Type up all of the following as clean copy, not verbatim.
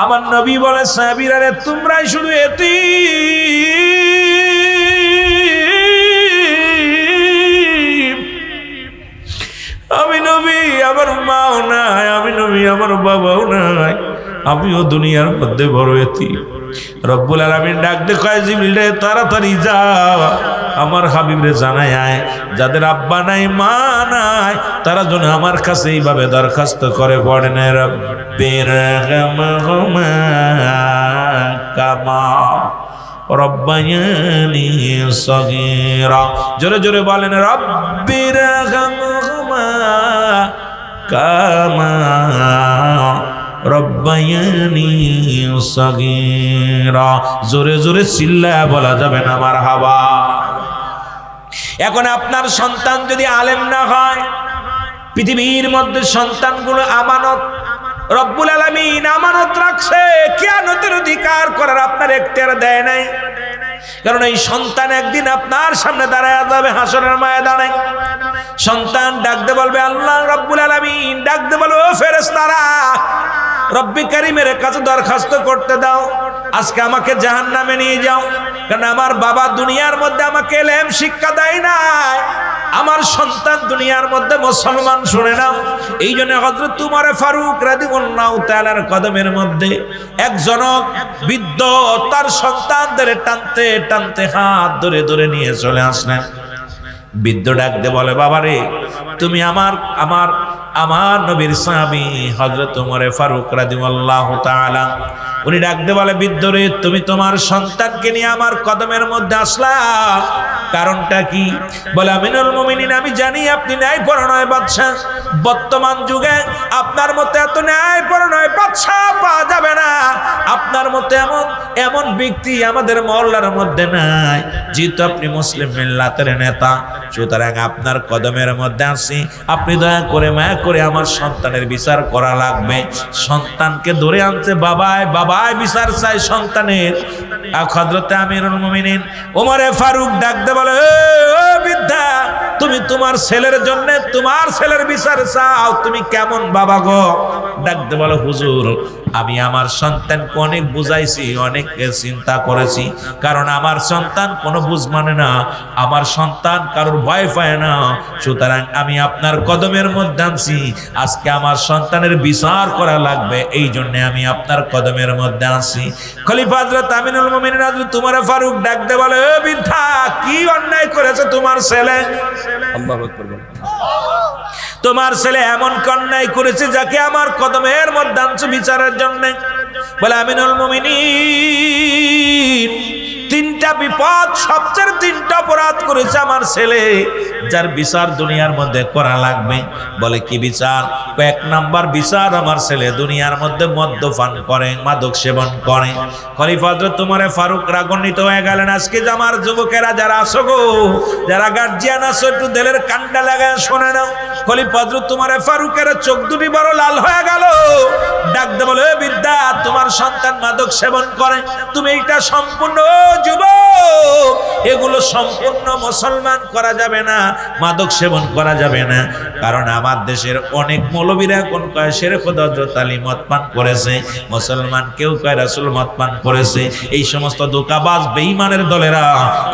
আমার নবী বলে সাহাবীরা রে তোমরাই শুধু এতিম, আমি নবী আমার মাও নাই, আমি নবী আমার বাবাও নাই, আমিও দুনিয়ার মধ্যে বড় এতিম। রব্বুল আলামিন ডাক দে কয় জিবরিল রে তাড়াতাড়ি যা আমার হাবিবরে জানায় আয় যাদের আব্বা নাই মা নাই তারা যেন আমার কাছে এইভাবে দরখাস্ত করে পড়ে না, রব্বির রহমহুমা কামা রব্বায়ানি সগীরা। জোরে জোরে বলেন রব্বির রহমহুমা কামা রব্বায়ানি সগীরা। জোরে জোরে চিল্লায়া বলা যাবে না মারহাবা। এখন আপনার সন্তান যদি আলেম না হয়, পৃথিবীর মধ্যে সন্তানগুলো আমানত, রব্বুল আলামিন আমানত রাখছে, কিয়ামতের অধিকার করার আপনার এখতিয়ার দেয় নাই। কারণ এই সন্তান একদিন আপনার সামনে দাঁড়ায় যাবে হাসরের ময়দানে। সন্তান ডাকতে বলবে আল্লাহ রব্বুল আলামিন, ডাকতে বলবে ও ফেরেশতারা, রব্বি কারীমের কাছে দরখাস্ত করতে দাও, আজকে আমাকে জাহান্নামে নিয়ে যাও। কারণ আমার বাবা দুনিয়ার মধ্যে আমাকে ইলম শিক্ষা দেয় নাই, আমার সন্তান দুনিয়ার মধ্যে মুসলমান, শুনে নাও। এই জন্য হযরত উমর ফারুক রাদিয়াল্লাহু তাআলার কদমের মধ্যে এক জনক বৃদ্ধ তার সন্তানদের টানতে টানতে হাত ধরে ধরে নিয়ে চলে আসলেন। বৃদ্ধ ডাকতে বলে বাবারে তুমি আমার আমার আমার নবীর সাহাবী হযরত উমর ফারুক রাদিয়াল্লাহু তাআলা। উনি ডাকতে বলে বৃদ্ধ রে তুমি তোমার সন্তানকে নিয়ে আমার কদমের মধ্যে আসলা, কারণটা কি? বলে আমিনুল মুমিনিন আমি জানি আপনি ন্যায়পরায়ণ বাদশা, বর্তমান যুগে আপনার মতো এত ন্যায়পরায়ণ বাদশা পাওয়া যাবে না, আপনার মতো এমন এমন ব্যক্তি আমাদের মহল্লার মধ্যে নাই। যেহেতু আপনি মুসলিম মিল্লাতের নেতা, সুতরাং আপনার কদমের মধ্যে আসি, আপনি দয়া করে মায়া করে আমার সন্তানের বিচার করা লাগবে। সন্তানকে ধরে আনছে, বাবাই বাবাই বিচার চাই সন্তানের। হযরত আমিরুল মুমিনিন ওমর ফারুক ডাকতে বলে ও বৃদ্ধা, তুমি তোমার ছেলের জন্য তোমার ছেলের বিচার চাও, তুমি কেমন বাবা গো? ডাকতে বলে হুজুর আমি আমার সন্তানকে অনেক বুঝাইছি, অনেক চিন্তা করেছি, কারণ আমার সন্তান কোনো বুঝ মানে না, আমার সন্তান কারোর ভয় পায় না, সুতরাং আমি আপনার কদমের মধ্যে আনছি, আজকে আমার সন্তানের বিচার করা লাগবে, এই জন্য আমি আপনার কদমের মধ্যে আনছি। খলিফা হযরত আমিনুল মুমিনিন হযরত উমর ফারুক ডাকতে বলে ও বৃদ্ধা, কি অন্যায় করেছে তোমার ছেলে? আল্লাহু আকবার বলেন। তোমার ছেলে এমন অন্যায় করেছে যাকে আমার কদমের মধ্যে আনছে বিচারের জন্য। বলে আমিনুল মুমিনিন তিনটা বিপদ, সবচেয়ে তিনটা অপরাধ করেছে আমার ছেলে, যার বিচার দুনিয়ার মধ্যে করা লাগবে। বলে কি বিচার? এক নাম্বার বিচার, আমার ছেলে দুনিয়ার মধ্যে মদ্যপান করে, মাদক সেবন করে। খলিফা হযরত উমর ফারুক রাগান্বিত হয়ে গেলেন। আজকে যে আমার যুবকেরা যারা আসো গো, যারা গার্জিয়ান আসো, একটু দিলের কান্ডা লাগায় শোনে নাও। খলিফা হযরত উমর ফারুকের চোখ দুটি বড় লাল হয়ে গেল। ডাকতে বলে বিদ্যা, তোমার সন্তান মাদক সেবন করে, তুমি এটা সম্পূর্ণ যুবক, এগুলো সম্পূর্ণ মুসলমান করা যাবে না, মাদক সেবন করা যাবে না। কারণ আমার দেশের অনেক মৌলবীরা এখন কয় শেরে খোদা হযরত আলী মদ পান করেছে, মুসলমান কেউ কয় রাসূল মদ পান করেছে। এই সমস্ত ধোঁকাবাজ বেঈমানের দলেরা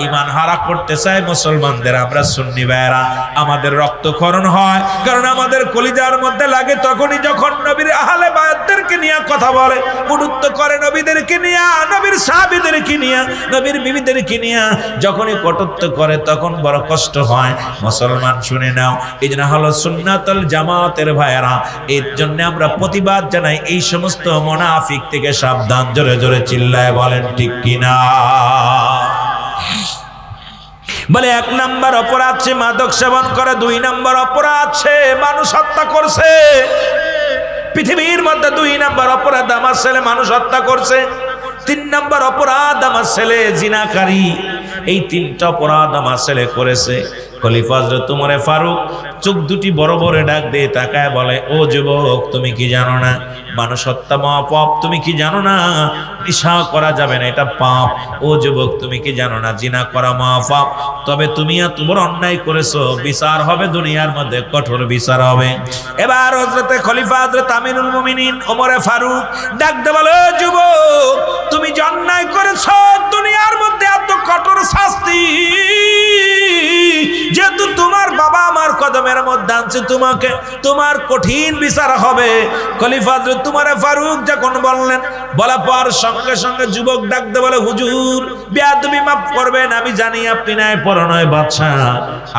ঈমান হারা করতে চায় মুসলমানদের। আমরা সুন্নি ভাইয়েরা আমাদের রক্তক্ষরণ হয়, কারণ আমাদের কলিজার মধ্যে লাগে তখনই যখন নবীর আহলে বায়াতদেরকে নিয়ে কথা বলে, গুরুত্ব করে নবীদেরকে নিয়ে, নবীর সাহাবীদেরকে নিয়ে, নবীর বিবিদেরকে নিয়ে যখনই কটুত্ব করে তখন বড় কষ্ট হয়। মুসলমান শুনে নাও, এই জন্য হলো সুন্নাতুল জামাতের ভাইয়েরা, এর জন্য আমরা প্রতিবাদ জানাই এই সমস্ত মুনাফিক থেকে সাবধান। জোরে জোরে চিল্লায় বলেন ঠিক কিনা? বলে এক নাম্বার অপরাধ সে মাদক সেবন করে, দুই নাম্বার অপরাধ সে মানুষ হত্যা করছে। পৃথিবীর মধ্যে দুই নাম্বার অপরাধ আমার ছেলে মানুষ হত্যা করছে, তিন নাম্বার অপরাধ আমার ছেলে জিনাকারী। এই তিনটা অপরাধ আমার ছেলে করেছে। খলিফা হযরত ওমরে ফারুক চোখ দুটি বড় বড় ডাক দিয়ে তাকায় বলে, ও যুবক, তুমি কি জানো না মানুষ হত্যা মহাপাপ? তুমি কি জানো না নেশা করা যাবে না, এটা পাপ? ও যুবক, তুমি কি জানো না জিনা করা মহাপাপ? তবে তুমি এত বড় অন্যায় করেছো, বিচার হবে দুনিয়ার মধ্যে, কঠোর বিচার হবে। এবার হযরতে খলিফা হযরত আমিরুল মুমিনিন ওমরে ফারুক ডাক দিয়ে বলে, ও যুবক, তুমি যে অন্যায় করেছো দুনিয়ার মধ্যে এত কঠোর শাস্তি, যেহেতু তোমার বাবা আমার কদমের মধ্যে আনছে, তোমাকে তোমার কঠিন বিচার হবে। খলিফা হযরত ওমর ফারুক যখন বললেন, বলা পর সঙ্গে সঙ্গে যুবক ডাকতে বলে, হুজুর বেয়াদবি মাফ করবেন, আমি জানি আপনি ন্যায়পরায়ণ বাদশাহ,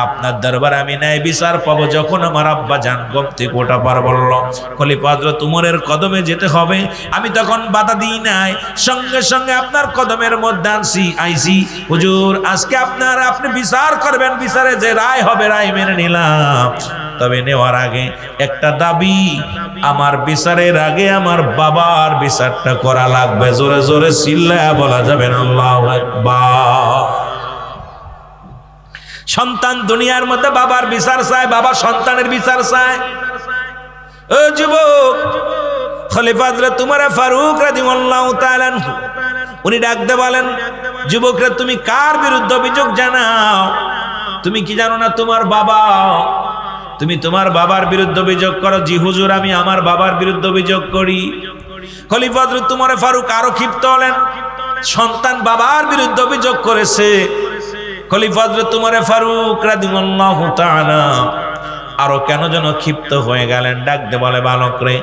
আপনার দরবারে আমি ন্যায় বিচার পাবো। যখন আমার আব্বা জান ঘুম থেকে ওঠা পার বলল খলিফা হযরত ওমরের কদমে যেতে হবে, আমি তখন বাধা দিই নাই, সঙ্গে সঙ্গে আপনার কদমের মধ্যে আইসি। হুজুর আজকে আপনি বিচার করবেন, বিচারে যে রায় হবে রায় মেনে নিলাম, তবে নেওয়ার আগে একটা দাবি, আমার বিচারের আগে আমার বাবার বিচারটা করা লাগবে। জোরে জোরে চিল্লায়া বলা যাবে না আল্লাহু আকবার। সন্তান দুনিয়ার মধ্যে বাবার বিচার চায়, বাবা সন্তানের বিচার চায়। ও যুবক, খলিফা হযরত ওমর ফারুক রাদিয়াল্লাহু তাআলা উনি ডাকতে বলেন, যুবকরা তুমি কার বিরুদ্ধে অভিযোগ জানাও? তুমি কি জানো না তোমার বাবা, তুমি তোমার বাবার বিরুদ্ধে অভিযোগ করো? জি হুজুর, আমি আমার বাবার বিরুদ্ধে অভিযোগ করি। খলিফা হযরত ওমর ফারুক আরো ক্ষিপ্ত হলেন, সন্তান বাবার বিরুদ্ধে অভিযোগ করেছে। খলিফা হযরত ওমর ফারুক রাদিয়াল্লাহু তাআলা আরো কেন যেন ক্ষিপ্ত হয়ে গেলেন, ডাকতে বলে, বালক রে,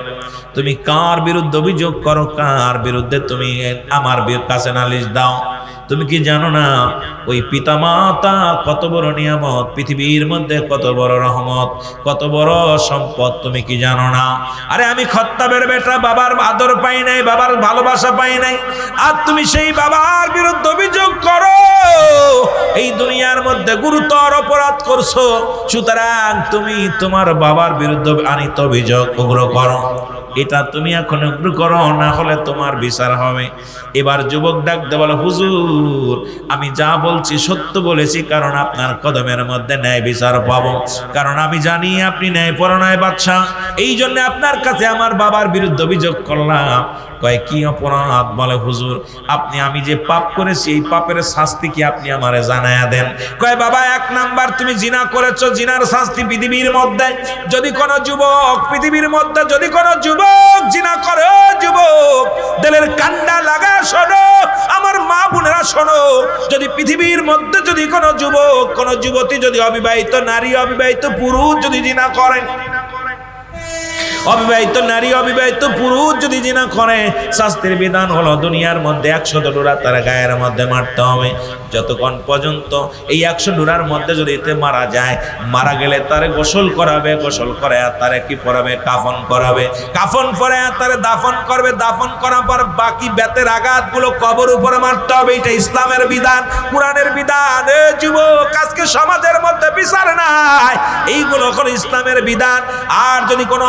তুমি কার বিরুদ্ধে অভিযোগ করো? কার বিরুদ্ধে? তুমি আমার কাছে নালিশ দাও। তুমি কি জানো না ওই পিতামাতা কত বড় নিয়ামত, পৃথিবীর মধ্যে কত বড় রহমত, কত বড় সম্পদ, তুমি কি জানো না? আরে আমি খত্তাবের বেটা, বাবার আদর পাই নাই, বাবার ভালোবাসা পাই নাই, আর তুমি সেই বাবার বিরুদ্ধে অভিযোগ করো? এই দুনিয়ার মধ্যে গুরুতর অপরাধ করছো, সুতরাং তুমি তোমার বাবার বিরুদ্ধে আনিত অভিযোগ উগ্র করো। এটা তুমি এখন উগ্র করো, না হলে তোমার বিচার হবে। এবার যুবক ডাকতে বলে, হুজুর আমি যা বলছি সত্য বলেছি, কারণ আপনার কদমের মধ্যে ন্যায় বিচার পাবো, কারণ আমি জানি আপনি ন্যায়পরায়ণ বাদশা, এই জন্য আপনার কাছে আমার বাবার বিরুদ্ধে অভিযোগ করলাম। কয় কি অপরাধ? বলে হুজুর আমি যে পাপ করেছি, এই পাপের শাস্তি কি আপনি আমারে জানায়া দেন। কয় বাবা, 1 নাম্বার তুমি জিনা করেছো, জিনার শাস্তি পৃথিবীর মধ্যে যদি কোনো যুবক, পৃথিবীর মধ্যে যদি কোনো যুবক জিনা করে, যুবক দিলের কান্ডা লাগা শোনো, আমার মা বোনেরা শোনো, যদি পৃথিবীর মধ্যে যদি কোনো যুবক, কোনো যুবতী, যদি অবিবাহিত নারী, অবিবাহিত পুরুষ যদি জিনা করেন, অবিবাহিত নারী, অবিবাহিত পুরুষ যদি জিনা করে, শাস্তির বিধান হলো দুনিয়ার মধ্যে 100 ডোরা তার গায়ের মধ্যে মারতে হবে। যতক্ষণ পর্যন্ত এই 100 ডোরার মধ্যে যদি এতে মারা যায়, মারা গেলে তারে গোসল করাবে, গোসল করে তারে কি পরাবে? কাফন করাবে, কাফন পরে তারে দাফন করবে, দাফন করার পর বাকি বেতের আঘাতগুলো কবর উপরে মারতে হবে। এটা ইসলামের বিধান, কোরআনের বিধান। যুবক, আজকে সমাজের মধ্যে বিচার নাই, এইগুলো হলো ইসলামের বিধান। আর যদি কোনো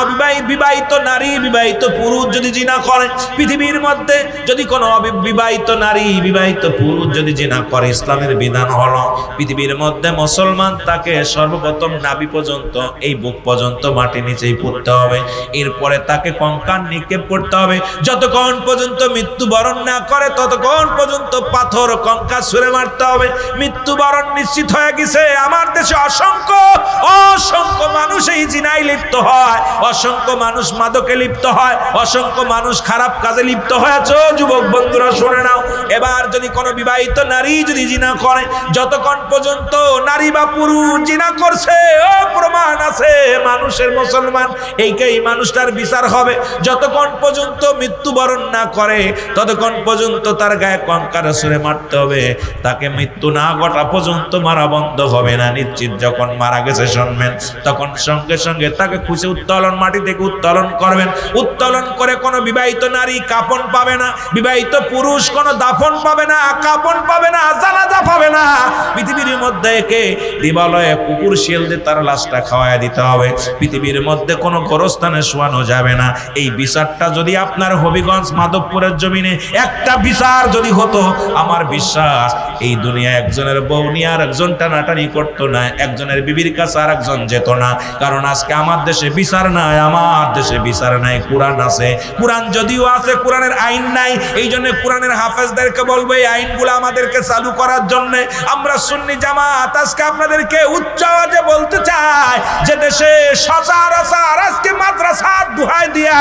বিবাহিত নারী, বিবাহিত পুরুষ যদি জিনা করে, পৃথিবীর মধ্যে যদি কোনো বিবাহিত নারী, বিবাহিত পুরুষ যদি জিনা করে, ইসলামের বিধান হলো পৃথিবীর মধ্যে মুসলমান তাকে সর্বপ্রথম নাভি পর্যন্ত, এই বুক পর্যন্ত মাটি নিচেই পুঁততে হবে, এরপরে তাকে কঙ্কাল নিক্ষেপ করতে হবে। যতক্ষণ পর্যন্ত মৃত্যুবরণ না করে ততক্ষণ পর্যন্ত পাথর কঙ্কাল ছুঁড়ে মারতে হবে। মৃত্যুবরণ নিশ্চিত হয়ে গেছে, আমার দেশে অসংখ্য মানুষ এই জিনায় লিপ্ত হয়, অসংখ্য মানুষ মাদকে লিপ্ত হয়, অসংখ্য মানুষ খারাপ কাজে লিপ্ত হয়েছে। যুবক বন্ধুরা শুনে নাও, এবার যদি কোনো বিবাহিত নারী যদি জিনা করে, যতক্ষণ পর্যন্ত নারী বা পুরুষ জিনা করছে, ও প্রমাণ আছে মানুষের, মুসলমান, এই মানুষটার বিচার হবে। যতক্ষণ পর্যন্ত মৃত্যুবরণ না করে ততক্ষণ পর্যন্ত তার গায়ে কঙ্কাল ছুঁড়ে মারতে হবে, তাকে মৃত্যু না ঘটা পর্যন্ত মারা বন্ধ হবে না। নিশ্চিত যখন মারা গেছে শুনবেন, তখন সঙ্গে সঙ্গে তাকে খুঁজে উত্তোলন, মাটি থেকে উত্তোলন করবেন। উত্তোলন করে কোনো বিবাহিত নারী কাফন পাবে না, বিবাহিত পুরুষ কোনো দাফন পাবে না, কাফন পাবে না, জানাজা পাবে না। পৃথিবীর মধ্যে একে দিবালয়ে কুকুর শিয়াল দিয়ে তার লাশটা খাওয়ায় দিতে হবে। পৃথিবীর মধ্যে কোনো গোরস্থানে শোয়ানো যাবে না। এই বিচারটা যদি আপনার হবিগঞ্জ মাধবপুরের জমিনে একটা বিচার যদি হতো, আমার বিশ্বাস এই দুনিয়া একজনের বউ নিয়ে আর একজন টানাটানি করতো না, একজনের বিবির কাছে আর একজন যেত না। কারণ আজকে আমার দেশে বিচার নাই, আমার দেশে বিচার নাই, কোরআন আছে। কোরআন যদিও আছে, কোরআনের আইন নাই। এই জন্য কোরআনের হাফেজদেরকে বলবো এই আইনগুলো আমাদেরকে চালু করার জন্য। আমরা সুন্নি জামাত আজকে আপনাদেরকে উচ্চ আওয়াজে বলতে চাই যে দেশে সচরাচর আজকে মাদ্রাসার দোহাই দিয়া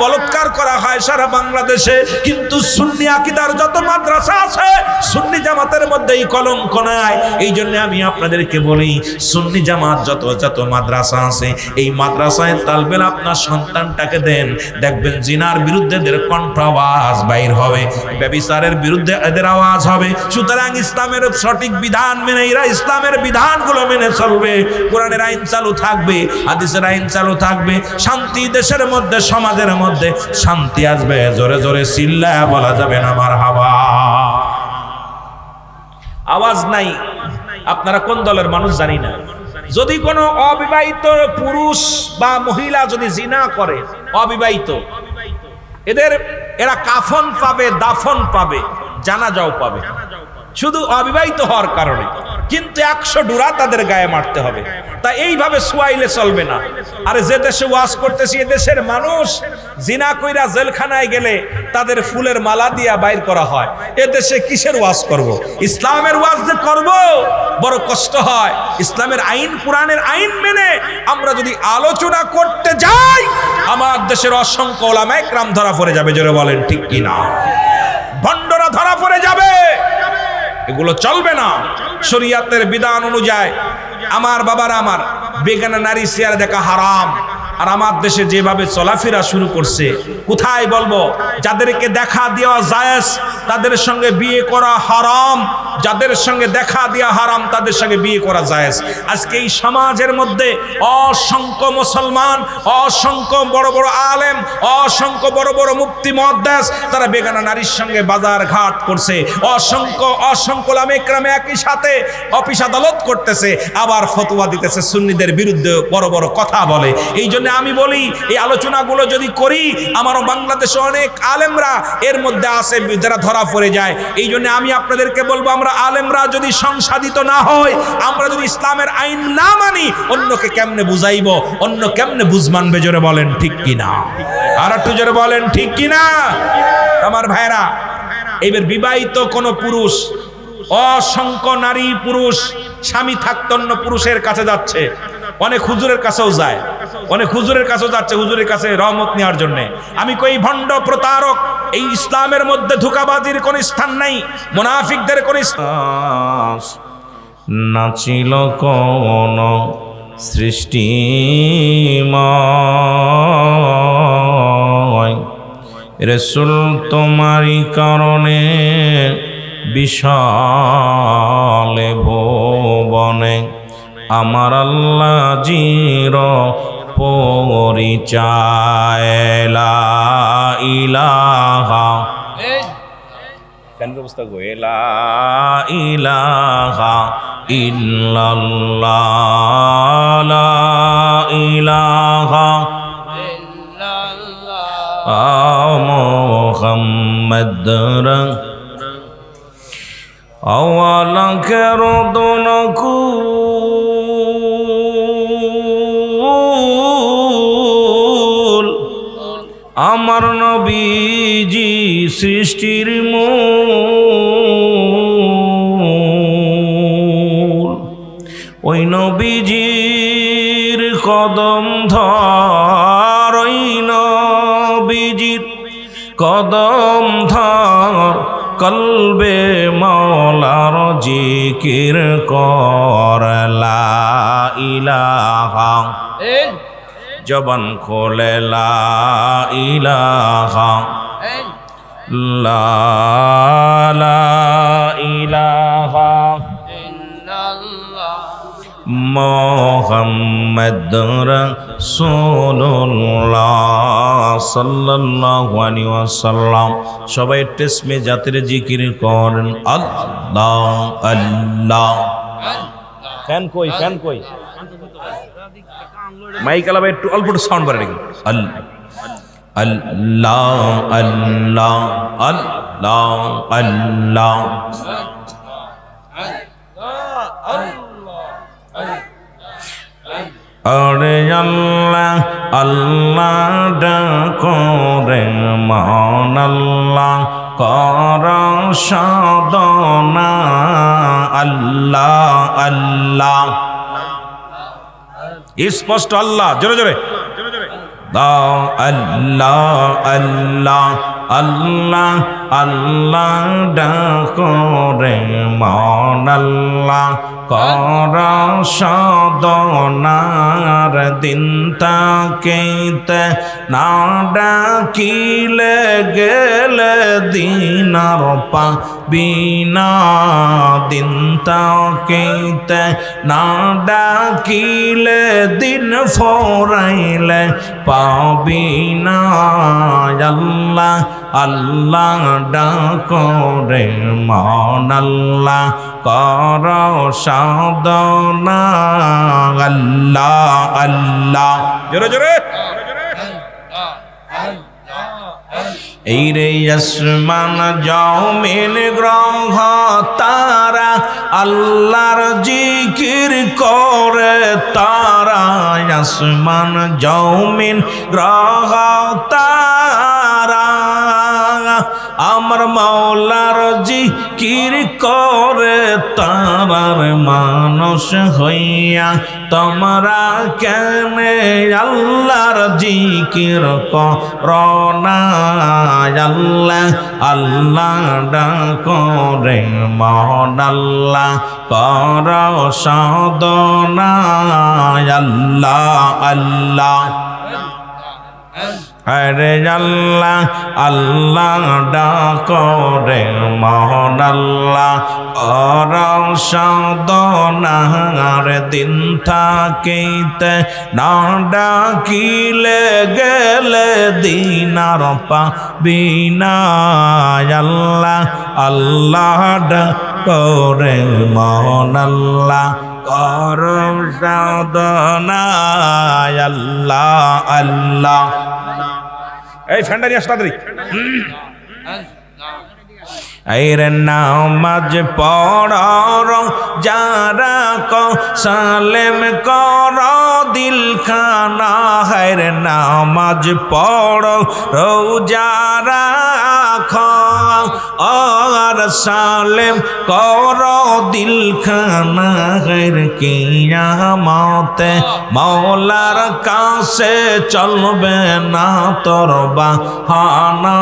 বলৎকার করা হয় সারা বাংলাদেশে, কিন্তু সুন্নি আকীদার যত মাদ্রাসা আছে সুন্নি জামাতের মধ্যে এই কলঙ্ক নাই। এই জন্য আমি আপনাদেরকে বলি সুন্নি জামাত যত মাদ্রাসা আছে এই মাদ্রাসায় তালবেল আপনার সন্তানটাকে দেন, দেখবেন জিনার বিরুদ্ধে এদের কণ্ঠ আওয়াজ বাইর হবে, ব্যভিচারের বিরুদ্ধে এদের আওয়াজ হবে। সুতরাং ইসলামের সঠিক বিধান মেনে এরা ইসলামের বিধানগুলো মেনে চলবে, কোরআনের আইন চালু থাকবে, হাদিসের আইন চালু থাকবে, শান্তি দেশের মধ্যে সমাজের মধ্যে শান্তি আসবে। জোরে জোরে চিল্লায়া বলা যাবে না মারহাবা। আওয়াজ নাই। আপনারা কোন দলের মানুষ জানি না, যদি কোনো অবিবাহিত পুরুষ বা মহিলা যদি জিনা করে, অবিবাহিত, এরা কাফন পাবে, দাফন পাবে, জানাজাও পাবে, শুধু অবিবাহিত হওয়ার কারণে। কিন্তু 100 ডুরা তাদের গায়ে মারতে হবে। তা এইভাবে সোয়াইলে চলবে না। আরে যে দেশে ওয়াজ করতেছি এ দেশের মানুষ জিনা কইরা জেলখানায় গেলে তাদের ফুলের মালা দিয়া বাইর করা হয়। এ দেশে কিসের ওয়াজ করব? ইসলামের ওয়াজ যে করব বড় কষ্ট হয়। ইসলামের আইন, কোরআনের আইন মেনে আমরা যদি আলোচনা করতে যাই, আমার দেশের অসংখ্য ওলামায়ে কেরাম ধরা পড়ে যাবে। জোরে বলেন ঠিক কিনা? ভণ্ডরা ধরা পড়ে যাবে। এগুলো চলবে না। শরীয়তের বিধান অনুযায়ী আমার বাবারা, আমার বেগানা নারী চেয়ারে দেখা হারাম। আর আমার দেশে যেভাবে চলাফেরা শুরু করছে, কোথায় বলবো, যাদেরকে দেখা দেওয়া জায়েজ তাদের সঙ্গে বিয়ে করা হারাম, যাদের সঙ্গে দেখা দেওয়া হারাম তাদের সঙ্গে বিয়ে করা জায়েজ। আজকে এই সমাজের মধ্যে অসংখ্য মুসলমান, অসংখ্য বড় বড় আলেম, অসংখ্য বড় বড় মুফতি মুহাদ্দিস তারা বেগানা নারীর সঙ্গে বাজার ঘাট করছে। অসংখ্য ওলামায়ে কেরাম একই সাথে অফিস আদালত করতেছে, আবার ফতোয়া দিতেছে, সুন্নিদের বিরুদ্ধে বড় বড় কথা বলে। এই জন্য আমি বলি এই আলোচনাগুলো যদি করি, আমারও বাংলাদেশে অনেক আলেমরা এর মধ্যে আছে যারা ধরা পড়ে যায়। এই জন্য আমি আপনাদেরকে বলবো, আমরা আলেমরা যদি সংসাধিত না হয়, আমরা যদি ইসলামের আইন না মানি, অন্যকে কেমনে বুঝাইব, অন্য কেমনে বুঝ মানবে? জোরে বলেন ঠিক কিনা? আর একটু জোরে বলেন ঠিক কিনা? আমার ভাইরা, এবার বিবাহিত কোন পুরুষ, অসংখ্য নারী পুরুষ স্বামী থাকত অন্য পুরুষের কাছে যাচ্ছে, অনেক হুজুরের কাছেও যায়, অনেক হুজুরের কাছেও যাচ্ছে হুজুরের কাছে রহমত নেওয়ার জন্য। আমি কই ভণ্ড প্রতারক, এই ইসলামের মধ্যে ধোঁকাবাজির কোন স্থান নাই, মুনাফিকদের কোন স্থান। নাচিল কোন সৃষ্টিময় রাসূল তোমারই কারণে বিশাল ভুবনে আমার আল্লাহ জির পরিচয় লা ইলাহা, অবস্থা গো, লা ইলাহা ইল্লাল্লাহ, লা ইলাহা মুহাম্মদ আওয়ালা কেরদনকু আমার নবীজি সৃষ্টির মূল, ওই নবীজির কদম ধর, ওই নবীজির কদম ধর, কলবে মওলার জিকির কর লা ইলাহা, জবান খোলে লা ইলাহা, লা ইলাহা মুহাম্মদ মুহাম্মাদুর রাসূলুল্লাহ সাল্লাল্লাহু আলাইহি ওয়াসাল্লাম। সবাই তেসমে জাতের জিকির করেন আল্লাহ আল্লাহ। ফ্যান কই, ফ্যান কই? মাইক আলাবা একটু অল্প একটু সাউন্ড বাড়াই রাখেন। আল্লাহ আল্লাহ আল্লাহ আল্লাহ। আরে আল্লাহ আল্লাহ ডাকো রে মন আল্লাহ কর সাধনা আল্লাহ আল্লাহ। স্পষ্ট আল্লাহ, জোরে জোরে আল্লাহ আল্লাহ আল্লাহ আল্লাহ ডাকো রে মন আল্লাহ কর সাধনার দিন তাকেতে না ডাকিলে গেলে দিনার পাবিনা। দিন তাকেতে না ডাকিলে দিন ফরাইলে পাবিনা। আল্লাহ আল্লাহ ডাকো রে মন আল্লাহ কর সাধনা আল্লাহ আল্লাহ। জোরে জোরে এই রে আসমান জমিন গ্রহ তারা আল্লাহর জিকির করে তারা। আসমান জমিন গ্রহ তারা আমার মাওলার জিকির করে তারার মানুষ হইয়া তোমরা কেন আল্লাহর জিকির করনা। আল্লাহ আল্লাহ ডাকো রে মন আল্লাহ কর সাধনা আল্লাহ আল্লাহ। আরে আল্লাহ আল্লাহ ডাকো রে মন আল্লাহ কর সাধনার দিন থাকিতে না ডাকিলে গেলে দিনার পাবিনা। আল্লাহ আল্লাহ ডাকো রে মন আল্লাহ কর সাধনা আল্লাহ আল্লাহ। এই ফ্যানটা নিয়ে আস তাড়াতাড়ি। আইরে নামাজ পড়র যারা সালেম কর দিল খানা। হায়রে নামাজ পড় রোজারা আর সালেম কর দিল খানা। হায়র কিয়ামতে মওলার কাছে চলবে না তোর বাহানা।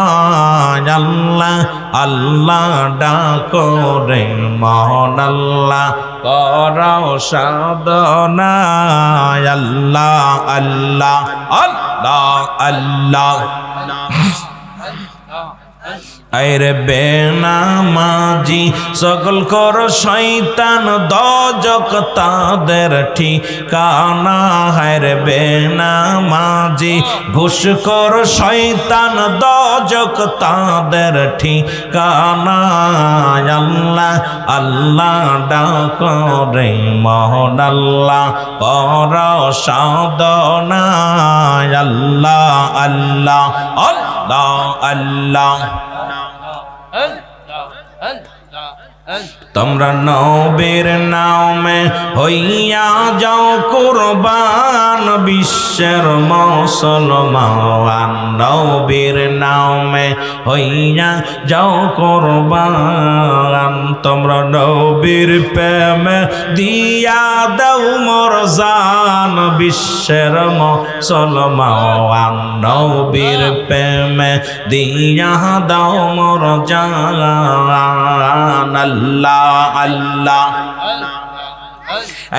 আল্লাহ আল্লাহ ডাকো রে মন আল্লাহ কর সাধনা আল্লাহ আল্লাহ আল্লাহ আল্লাহ। আইরে বেনামাজি সকল কর শয়তান দজক তাদের ঠিকানা। হায়রে বেনামাজি ঘুষ কর শয়তান দজক তাদের ঠিকানা। আল্লাহ আল্লাহ ডাকো রে মন আল্লাহ কর সাধনা আল্লাহ আল্লাহ আল্লাহ আল্লাহ। তোমরা নবীর নামে হইয়া যাও কুরবান বিশ্বের মুসলমান। নবীর নামে হইয়া যাও কুরবান। তোমরা নবীর প্রেমে দিয়া দাও মোর জান বিশ্বের মুসলমান। নবীর প্রেমে দিয়া দাও মোর জান আল্লাহ আল্লাহ।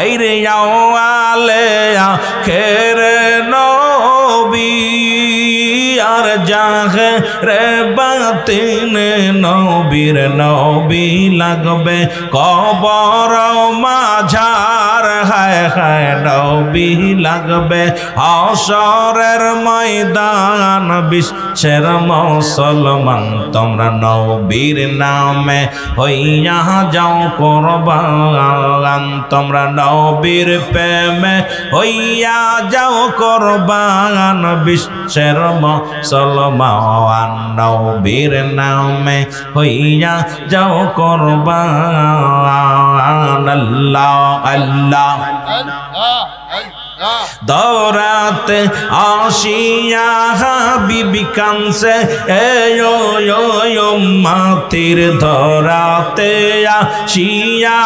আইরে আওয়ালে আখের নবী আর জাহে রে বাতিনে নবীর নবী লাগবে কবর মাঝার হায় হায় নবী লাগবে হাশরের ময়দান বিশ্বের মুসলমান তোমরা নবীর নামে হইয়া যাও কুরবান তোমরা নবীর প্রেমে হইয়া যাও কুরবান বিশ্বের মুসলমান নবীর নামে হইয়া যাও কুরবান আল্লাহ আল্লাহ দৌরাতে আসিয়া হাবিবি কানসে এ মাতির ধরাতে আসিয়া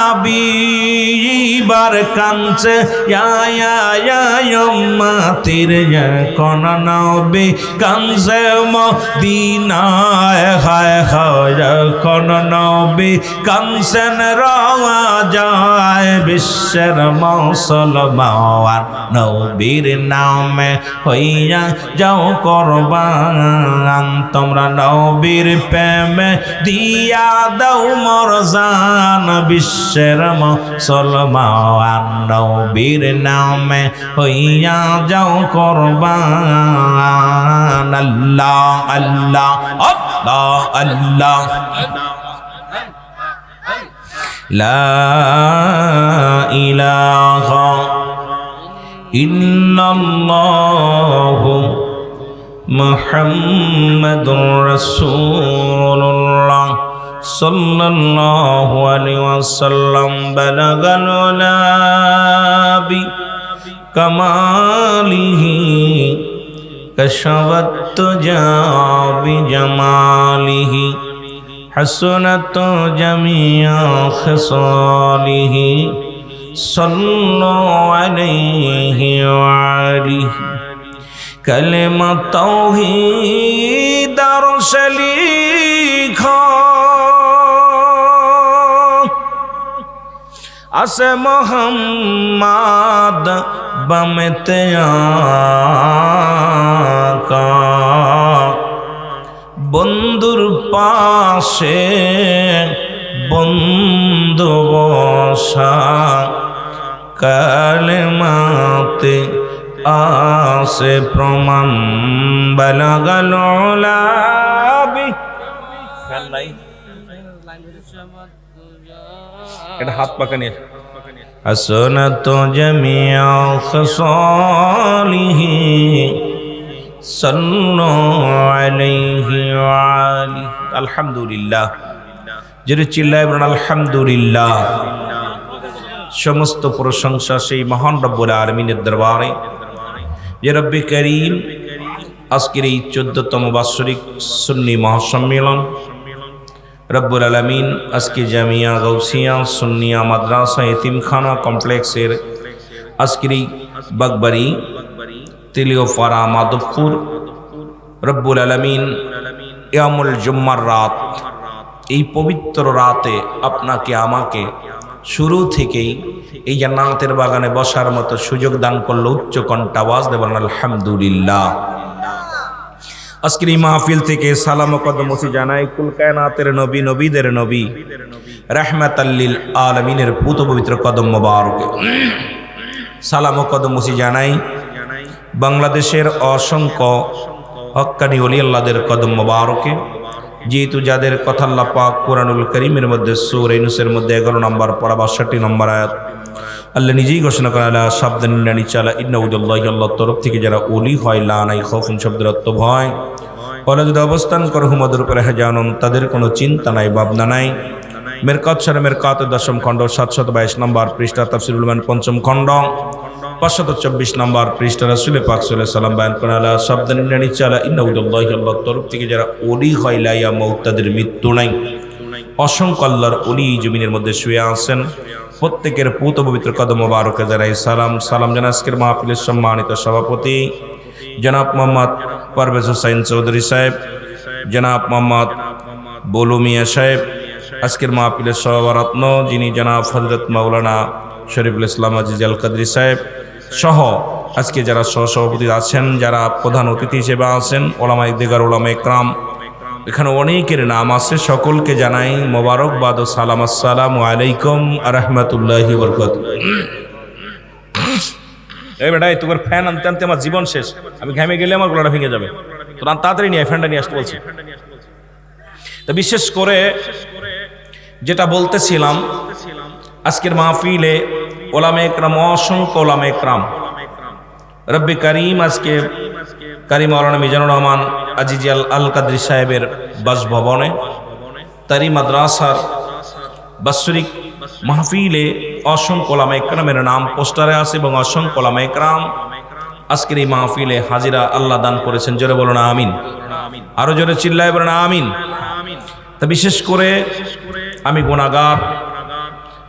হাবিবার কানসে মাতির কোন নবী কানসে মদিনায় হায় হায় কোন নবী কানসেন রওয়া যায় বিশ্বের মুসলমান নবীর নামে হইয়া যাও কুরবান তোমরা নবীর প্রেমে দিয়া দাও মোর জান বিশ্বের মুসলমান নবীর নামে হইয়া যাও কুরবান আল্লাহ আল্লাহ আল্লাহ আল্লাহ লা ইলাহা ইল্লাল্লাহু মুহাম্মাদুর রাসূলুল্লাহ সাল্লাল্লাহু আলাইহি ওয়াসাল্লাম বালাগাল উলাবি কামালিহি কাশাওয়াত তুজা বিজামালিহি حسنت جميع خصاله صلوا عليه وعليه كلمة توحيد رسليخا আসে মোহাম্মদ বামেতে আকা বন্ধুর পাশে বন্ধু বসা কালেমাতে আসে প্রমাণ বালাগাল উলাবি এটা হাত পাকা নিয়ে হাসনাত জামিয়া খাসালিহি সাল্লাল্লাহু আলাইহি ওয়া আলিহি আলহামদুলিল্লাহ জোরে চিল্লায় বলুন আলহামদুলিল্লাহ। সমস্ত প্রশংসা সেই মহান রব্বুল আলামিনের দরবারে যে রব্বে করিম আজকের এই 14তম বাৎসরিক সুন্নি মহাসম্মেলন রব্বুল আলামিন আজকে জামিয়া গাউসিয়া সুন্নিয়া মাদ্রাসা এতিমখানা কমপ্লেক্সের আজকের এই বাগবাড়ি তেলিওপাড়া মাধবপুর রব্বুল আলামিন ইয়ামুল জুম্মার রাত এই পবিত্র রাতে আপনাকে আমাকে শুরু থেকেই এই জান্নাতের বাগানে বসার মতো সুযোগ দান করলো। উচ্চ কণ্ঠ আওয়াজ দেবেন আলহামদুলিল্লাহ। আজকের এই মাহফিল থেকে সালাম ও কদমসি জানাই কুল কায়নাতের নবী নবীদের নবী রাহমাতাল লিল আলামিনের পুত পবিত্র কদম মোবারকে। সালাম ও কদমসি জানাই বাংলাদেশের অসংখ্য হক্কানি ওলি আল্লাহদের কদম মোবারকে, যেহেতু যাদের কথা আল্লাহ পাক কোরআনুল কারীমের মধ্যে সূরা ইউনূসের মধ্যে 11 নম্বর পারা 62 নম্বর আয়াত আল্লাহ নিজেই ঘোষণা করেন আলা সাবধান নিচালা ইন্নাউদুল্লাহি আল্লাহর তরফ থেকে যারা ওলি হয় লা নাই খাউফুন শব্দের অর্থ ভয়, ওরা যদি অবস্থান করে হুমাদের উপরে হেজানুন তাদের কোনো চিন্তা নাই ভাবনা নাই। মেরকাত শরে মেরকাতের 10ম খণ্ড 722 নম্বর পৃষ্ঠা তাফসীরুল মান 5ম খণ্ড 524 নম্বর পৃষ্ঠা রাসূল পাক সাল্লাল্লাহু আলাইহি ওয়াসাল্লাম বয়ান করেন আলা সাবধান নিচালা ইন্নাউদুল্লাহি আল্লাহর তরফ থেকে যারা ওলি হয় লা ইয়ামুত তাদের মৃত্যু নাই। অসংখ্য আল্লাহর ওলি জমিনের মধ্যে শুয়ে আছেন, প্রত্যেকের পুত পবিত্র কদম মোবারকে জানাই সালাম। সালাম জানাই আজকের মাহফিলের সম্মানিত সভাপতি জনাব মোহাম্মদ পারভেজ হোসেন চৌধুরী সাহেব, জনাব মোহাম্মদ বলু মিয়া সাহেব, আজকের মাহফিলের সভারত্ন যিনি জনাব হযরত মাওলানা শরীফুল ইসলাম আজিজ আল কাদরি সাহেব সহ আজকে যারা সহসভাপতি আছেন, যারা প্রধান অতিথি হিসেবে আছেন, ওলামায়ে দিগার, ওলামায়ে ইকরাম, এখানে অনেকের নাম আছে, সকলকে জানাই মোবারকবাদ ও সালাম। আসসালামু আলাইকুম ওয়া রাহমাতুল্লাহি ওয়া বারাকাতুহু। এই বেটা, তোমার ফ্যান আনতে আনতে আমার জীবন শেষ, আমি ঘামে গেলে আমার গলাটা ভেঙে যাবে, তো তাড়াতাড়ি নিয়ে ফ্যানটা নিয়ে আসতে বলছি। তো বিশেষ করে যেটা বলতেছিলাম, আজকের মাহফিলে ওলামায়ে ইকরাম, অসংখ্য ওলামায়ে ইকরাম, রব্বে কারিম আজকে কারি মাওলানা মিজানুর রহমান আজিজি আল কাদরি সাহেবের বাসভবনে তারি মাদ্রাসার বাৎসরিক মাহফিলে অসংখ্য ওলামায়ে ইকরামের নাম পোস্টারে আছে এবং অসংখ্য ওলামায়ে ইকরাম আজকের এই মাহফিলে হাজিরা আল্লাহ দান করেছেন। জোরে বলুন আমিন, আরো জোরে চিল্লায় বলুন আমিন। তা বিশেষ করে আমি গুনাহগার,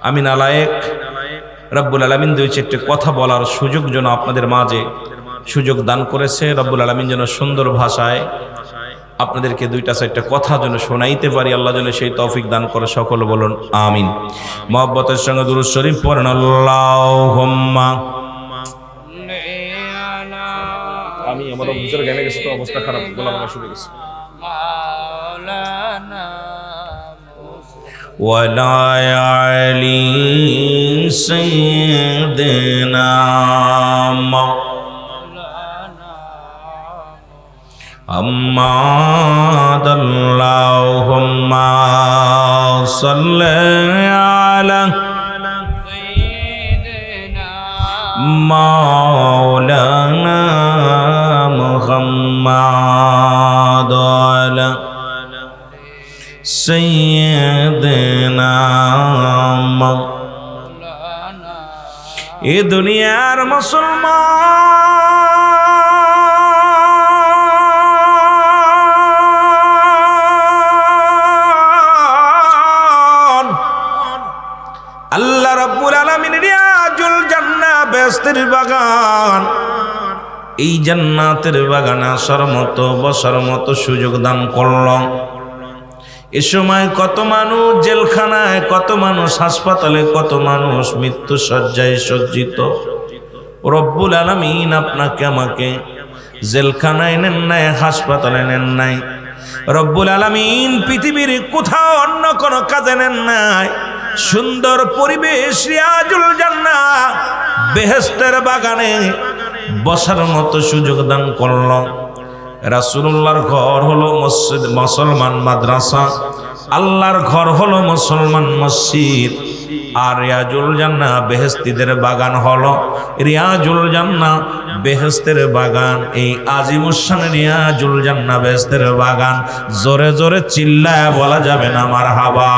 আমি নালায়েক, রব্বুল আলামিন দুই চারটে কথা বলার সুযোগ যেন আপনাদের মাঝে সুযোগ দান করেছে। রব্বুল আলামিন যেন সুন্দর ভাষায় আপনাদেরকে দুইটা চারটা কথা যেন শোনাইতে পারি, আল্লাহ যেন সেই তৌফিক দান করে। সকল বলুন আমিন। মহব্বতের সঙ্গে দুরূদ শরীফ পড়েন আল্লাহুম্মা। আমি আমার ভিতরে গেলে গেছে, তো অবস্থা খারাপ, গলা ভাঙা শুরু গেছে। ওয়ালা আলি সাইয়্যিদিনা محمد اللهم صل على سيدنا مولانا محمد على سيدنا مولانا এ দুনিয়ার মুসলমান, আল্লাহ রাব্বুল আলামিন রিয়াজুল জান্নাহ বেহেশতের বাগান, এই জান্নাতের বাগানে আসার মতো, বসার মতো সুযোগ দান করল। এ সময় কত মানুষ জেলখানায়, কত মানুষ হাসপাতালে, কত মানুষ মৃত্যু শয্যায় সজ্জিত। রব্বুল আলামিন আপনাকে আমাকে জেলখানায় নেন নাই, হাসপাতালে নেন নাই, রব্বুল আলামিন পৃথিবীর কোথাও অন্য কোনো কাজে নেন নাই। সুন্দর পরিবেশ, রিয়াজুল জান্নাহ বেহেশতের বাগানে বসার মতো সুযোগ দান করল। রাসূলুল্লাহর ঘর হলো মসজিদ, মুসলমান মাদ্রাসা, আল্লাহর ঘর হলো মুসলমান মসজিদ, আর রিয়াজুল জান্নাহ বেহেশতীদের বাগান হলো রিয়াজুল জান্নাহ বেহেশতের বাগান। এই আজিমুশান রিয়াজুল জান্নাহ বেহেশতের বাগান জোরে জোরে চিল্লায় বলা যাবে না মারহাবা।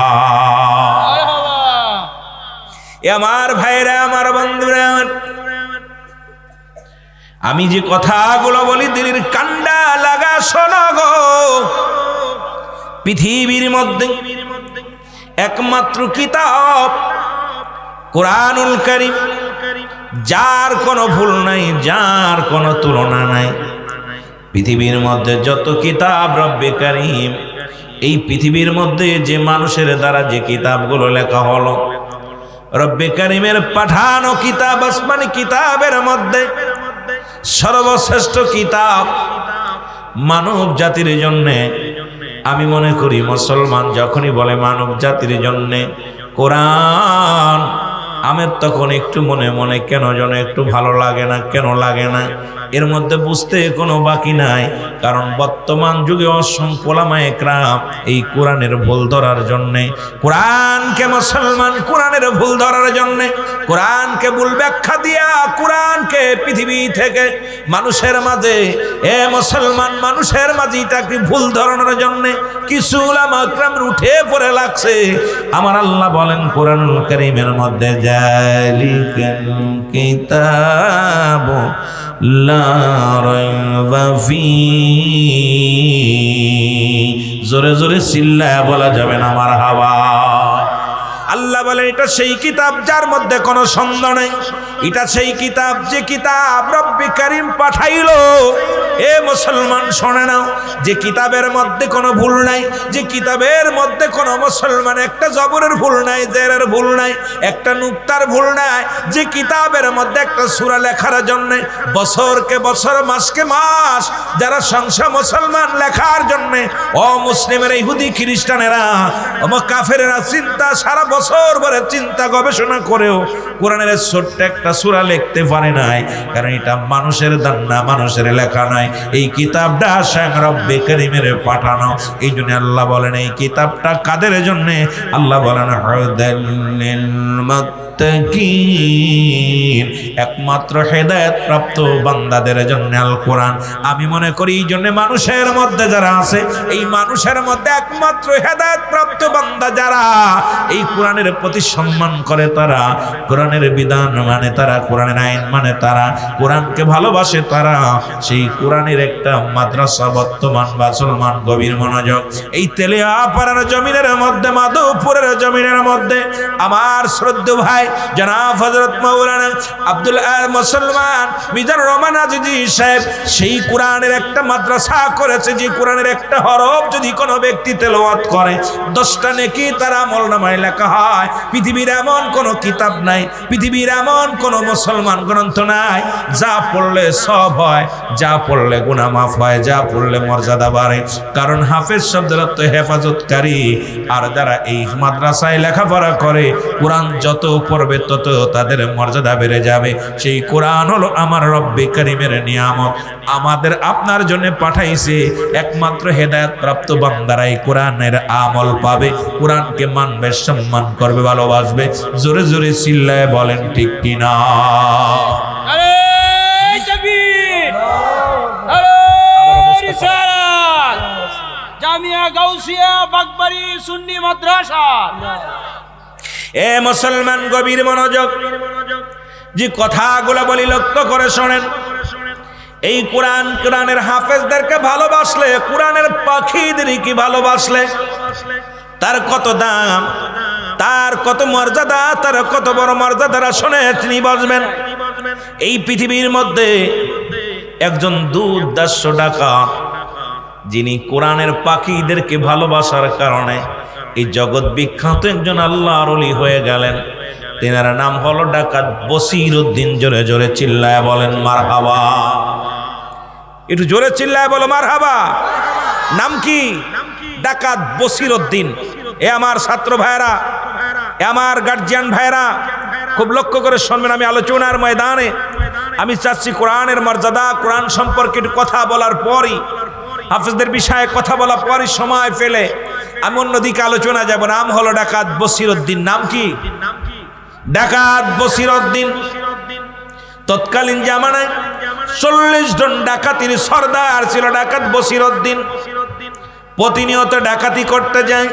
আমার ভাইরা, আমার বন্ধুরা, আমি যে কথাগুলো বলি দিলের কান্ডা লাগা শোনো গো। পৃথিবীর মধ্যে একমাত্র কিতাব কোরআনুল কারীম, যার কোনো ভুল নাই, যার কোনো তুলনা নাই। পৃথিবীর মধ্যে যত কিতাব রব্বে কারীম, এই পৃথিবীর মধ্যে যে মানুষের দ্বারা যে কিতাবগুলো লেখা হলো, রব্বে কারীমের পাঠানো কিতাব, আসমানি কিতাবের মধ্যে সর্বশ্রেষ্ঠ কিতাব মানব জাতির জন্যে। আমি মনে করি মুসলমান যখনই বলে মানব জাতির জন্যে কোরআন, আমার তখন একটু মনে মনে কেন যেন একটু ভালো লাগে না। কেন লাগে না? এর মধ্যে বুঝতে কোনো বাকি নাই। কারণ বর্তমান যুগে অসংখ্য ওলামায়ে কেরাম এই কোরআনের ভুল ধরার জন্যে, কোরআনকে মুসলমান কোরআনের ভুল ধরার জন্যে, কোরআনকে ভুল ব্যাখ্যা দিয়া কোরআনকে পৃথিবী থেকে মানুষের মাঝে, এ মুসলমান মানুষের মাঝে তাকে ভুল ধরানোর জন্যে কিছু উলামা কেরাম উঠে পড়ে লাগছে। আমার আল্লাহ বলেন কোরআনুল কারীমের মধ্যে, যালিকাল কিতাবু লা রাইবা ফীহি। জোরে জোরে চিল্লায়া বলা যাবে না মারহাবা। আল্লাহ বলেন এটা সেই কিতাব যার মধ্যে কোনো সন্দেহ নেই, এটা সেই কিতাব যে কিতাব রব্বে কারীম পাঠাইলো। এ মুসলমান শোনে নাও, যে কিতাবের মধ্যে কোনো ভুল নাই, যে কিতাবের মধ্যে কোনো মুসলমান একটা জবরের ভুল নাই, জেরের ভুল নাই, একটা নুক্তার ভুল নাই, যে কিতাবের মধ্যে একটা সূরা লেখার জন্য বছরকে বছর মাসকে মাস যারা সংসার মুসলমান লেখার জন্য অমুসলিমেরা ইহুদি খ্রিস্টানেরা কাফেরেরা চিন্তা সারা বছর ভরে চিন্তা গবেষণা করেও কোরআনের ছোট্ট একটা সূরা লিখতে পারে নাই, কারণ এটা মানুষের দান না, মানুষের লেখা নাই। এই কিতাবটা স্বয়ং রব্বে কারীমের পাঠানো। এই জন্য আল্লাহ বলেন এই কিতাবটা কাদের জন্য? আল্লাহ বলেন হুদাল লিল মুত্তাকিন, একমাত্র হেদায়েত প্রাপ্ত বান্দাদের জন্য আল কোরআন। আমি মনে করি এই জন্য মানুষের মধ্যে যারা আছে, এই মানুষের মধ্যে একমাত্র হেদায়েত প্রাপ্ত বান্দা যারা এই কোরআনের প্রতি সম্মান করে, তারা কোরআনের বিধান মানে, তারা কোরআনের আইন মানে, তারা কোরআনকে ভালোবাসে, তারা সেই কোরআনের একটা মাদ্রাসা বর্তমান মুসলমান গভীর মনোযোগ। এই তেলিয়াপাড়ার জমিনের মধ্যে, মাধবপুরের জমিনের মধ্যে আমার শ্রদ্ধেয় ভাই জনাব হযরত মাওলানা আব্দুল মুসলমান মিজানুর রহমান আজিজি সাহেব সেই কোরআনের একটা মাদ্রাসা করেছে, যে কোরআনের একটা হরফ যদি কোনো ব্যক্তি তেলাওয়াত করে 10টা নেকি তার আমলনামায় লেখা হয়। পৃথিবীর এমন কোনো কিতাব নাই, পৃথিবীর এমন কোনো মুসলমান গ্রন্থ নাই যা পড়লে সব হয়, যা পড়লে গুনাহ মাফ হয়, যা পড়লে মর্যাদা বাড়ে। কারণ হাফেজ শব্দের অর্থ হেফাজতকারী, আর যারা এই মাদ্রাসায় লেখাপড়া করে কোরআন যত পড়বে তত তাদের মর্যাদা বেড়ে যাবে। সেই কোরআন হলো আমার রব্বে কারীমের নিয়ামত, আমাদের আপনার জন্য পাঠাইছে। একমাত্র হেদায়েত প্রাপ্ত বান্দারাই কোরআনের আমল পাবে, কোরআনকে মানবে, সম্মান করবে, ভালোবাসবে। জোরে জোরে চিল্লায় বলেন ঠিক কিনা? জামিয়া গাউসিয়া বাগবাড়ি সুন্নি মাদ্রাসা। এ মুসলমান গভীর মনোযোগ, যে কথাগুলো বলি লক্ষ্য করে শোনেন। এই কোরআনের হাফেজদেরকে ভালোবাসলে, কোরআনের পাখিদেরকে ভালোবাসলে তার কত দাম, তার কত মর্যাদা, তার কত বড় মর্যাদারা শুনে তিনি বসবেন। এই পৃথিবীর মধ্যে একজন দুর্দাস্য ডাকাত, যিনি কোরআনের পাখিদেরকে ভালোবাসার কারণে এই জগৎ বিখ্যাত একজন আল্লাহর ওলি হয়ে গেলেন। তেনার নাম হলো ডাকাত বসির উদ্দিন। জোরে জোরে চিল্লায় বলেন মারহাবা। একটু জোরে চিল্লায় বলো মারহাবা। নাম কি? ডাকাত বসির উদ্দিন। এ আমার ছাত্র ভাইরা, এ আমার গার্জিয়ান ভাইরা, খুব লক্ষ্য করে শুনবেন। আমি আলোচনার ময়দানে আমি চাচ্ছি কোরআনের মর্যাদা, কোরআন সম্পর্কে একটু কথা বলার পরই, হাফেজদের বিষয়ে কথা বলার পরই সময় পেলে আমি অন্যদিকে আলোচনা যাব। নাম হলো ডাকাত বসির উদ্দিন। নাম কি? ডাকাত বসির উদ্দিন। তৎকালীন জামানায় 40 জন ডাকাতির সর্দার ছিল ডাকাত বসির উদ্দিন। প্রতিনিয়ত ডাকাতি করতে যায়,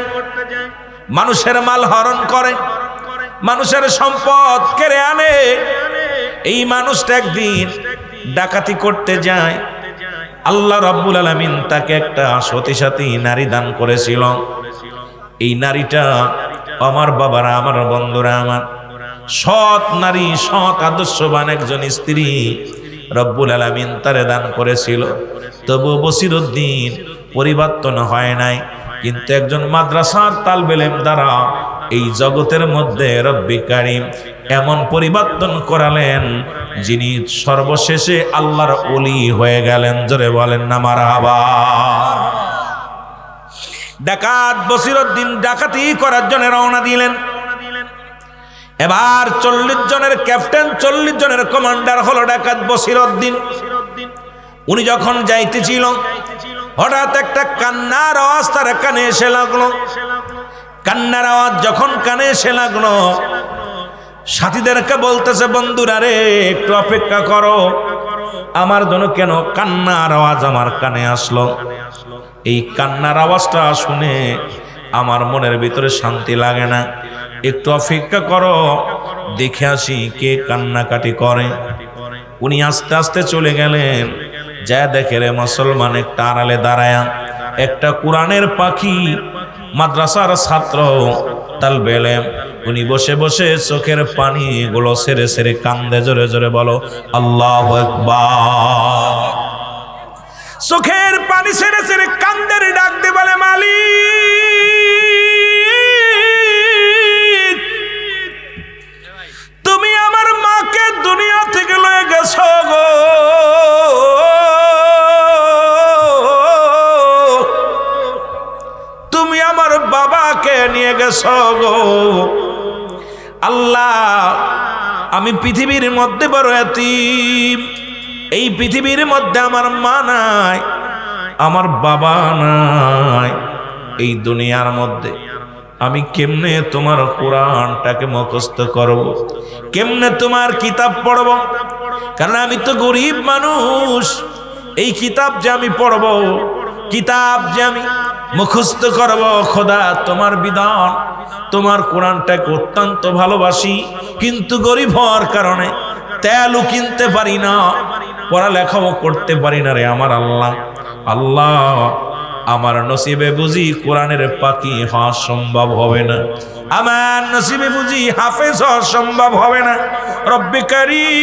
মানুষের মাল হরণ করে, মানুষের সম্পদ কেড়ে আনে। এই মানুষটা একদিন ডাকাতি করতে যায়, আল্লাহ রাব্বুল আলামিন তাকে একটা সতীসাথী নারী দান করেছিল। এই নারীটা আমার বাবারা, আমার বন্ধুরা, আমার সৎ নারী, সৎ আদর্শবান একজন স্ত্রী রব্বুল আলামিন তারে দান করেছিল। তবু বসির উদ্দিন পরিবর্তন হয় নাই। কিন্তু একজন মাদ্রাসার তালবে ইলম দ্বারা এই জগতের মধ্যে রব্বে কারীম এমন পরিবর্তন করালেন, যিনি সর্বশেষে আল্লাহর ওলি হয়ে গেলেন। জোরে বলেন না মারহাবা। ডাকাত বসির উদ্দিন ডাকাতি করার জন্য রওনা দিলেন। এবার 40 জনের ক্যাপ্টেন, 40 জনের কমান্ডার হলো ডাকাত বসির উদ্দিন। উনি যখন যাইতেছিল হঠাৎ একটা কান্নার আওয়াজ তার কানে এসে লাগলো। কান্নার আওয়াজ যখন কানে এসে লাগলো, সাথীদেরকে বলতেছে, বন্ধুরা রে একটু অপেক্ষা করো, আমার জন্য কেন কান্নার আওয়াজ আমার কানে আসলো। এই কান্নার আওয়াজটা শুনে আমার মনের ভিতরে শান্তি লাগে না, একটু অপেক্ষা করো, দেখে আসি কে কান্নাকাটি করে। উনি আস্তে আস্তে চলে গেলেন, যা দেখে রে মুসলমান একটা আড়ালে দাঁড়ায়া একটা কোরআনের পাখি, মাদ্রাসার ছাত্র তালবে ইলম উনি বসে বসে চোখের পানি গুলো সেরে সেরে কান্দে, জোরে জোরে বলো আল্লাহু আকবার। চোখের পানি সেরে সেরে কান্দে, ডাক দিয়ে বলে মালিক, তুমি আমার মাকে দুনিয়া থেকে লয়ে গেছো গো, তুমি আমার বাবাকে নিয়ে গেছো গো। আল্লাহ, আমি পৃথিবীর মধ্যে বড় এতিম, এই পৃথিবীর মধ্যে আমার মা নাই, আমার বাবা নাই, এই দুনিয়ার মধ্যে আমি কেমনে তোমার কোরআনটাকে মুখস্থ করব, কেমনে তোমার কিতাব পড়ব? কারণ আমি তো গরিব মানুষ, এই কিতাব যে আমি পড়ব, কিতাব যে আমি মুখস্থ করব, খোদা তোমার বিধান, তোমার কোরআনটাকে অত্যন্ত ভালোবাসি, কিন্তু গরিব হওয়ার কারণে তেলও কিনতে পারি না, পড়ালেখাও করতে পারি না রে আমার আল্লাহ। আল্লাহ, আমার নসিবে বুঝি কোরআনের পাখি হওয়া সম্ভব হবে না, আমার নসিবে বুঝি হাফেজ হওয়া সম্ভব হবে না। রব্বে কারীম,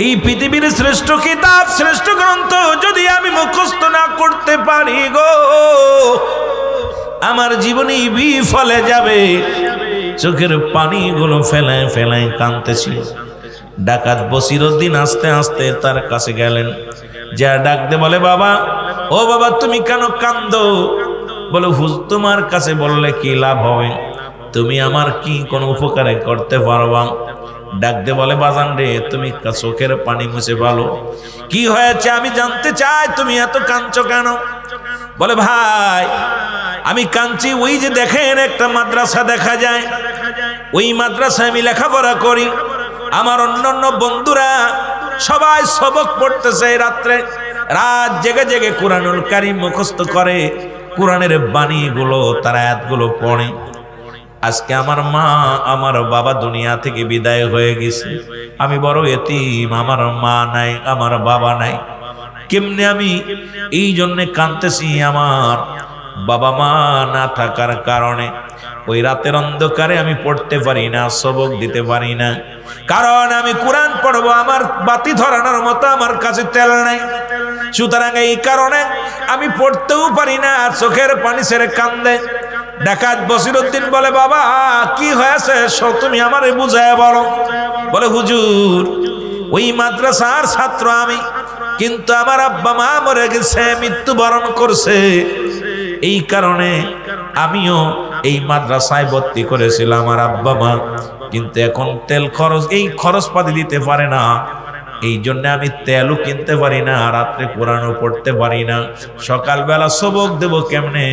এই পৃথিবীর শ্রেষ্ঠ কিতাব, শ্রেষ্ঠ গ্রন্থ যদি আমি মুখস্থ না করতে পারি গো, আমার জীবনে বিফলে যাবে। চোখের পানিগুলো ফেলায় ফেলায় কাঁদতেছিল। ডাকাত বসিরউদ্দিন আস্তে আস্তে তার কাছে গেলেন, যা ডাকতে বলে বাবা, ও বাবা তুমি কেন কান্দো? বলে হুজুর, তোমার কাছে বললে কি লাভ হবে, তুমি আমার কি কোনো উপকারে করতে পারবা? ডাকতে বলে বাজান রে, তুমি চোখের পানি মুছে ভালো, কি হয়েছে আমি জানতে চাই, তুমি এত কাঁদছো কেন? বলে ভাই, আমি কাঁদছি, ওই যে দেখেন একটা মাদ্রাসা দেখা যায়, ওই মাদ্রাসায় আমি লেখাপড়া করি, আমার অন্যান্য বন্ধুরা সবাই সবক পড়তেছে, রাত্রে রাত জেগে জেগে কোরআনুল কারীম মুখস্থ করে, কোরআনের বাণীগুলো তারা আয়াতগুলো পড়ে। আজকে আমার মা আমার বাবা দুনিয়া থেকে বিদায় হয়ে গেছে, আমি বড় এতিম, আমার মা নাই, আমার বাবা নাই, কেমনে আমি এই জন্যে কাঁদতেছি, আমার বাবা মা না থাকার কারণে ওই রাতের অন্ধকারে আমি পড়তে পারি না, সবক দিতে পারি না, কারণ আমি কোরআন পড়বো, আমার বাতি ধরানোর মতো আমার কাছে তেল নাই, সুতরাং এই কারণে আমি পড়তেও পারি না, চোখের পানি ছেড়ে কান্দে। ডাকাত বসিরউদ্দিন বলে বাবা কি হয়েছে, তুমি আমারে বুঝায় বলো। বলে হুজুর, ওই মাদ্রাসার ছাত্র আমি, কিন্তু আমার আব্বা মা মরে গেছে, মৃত্যুবরণ করছে, এই কারণে আমিও এই মাদ্রাসায় ভর্তি করেছিলাম আমার আব্বা মা, কিন্তু এখন তেল খরচ, এই খরচ পাতি দিতে পারে না, এই জন্য আমি তেলও কিনতে পারি না, রাত্রে কোরআনও পড়তে পারি না, সকালবেলা সবক দেব কেমনে?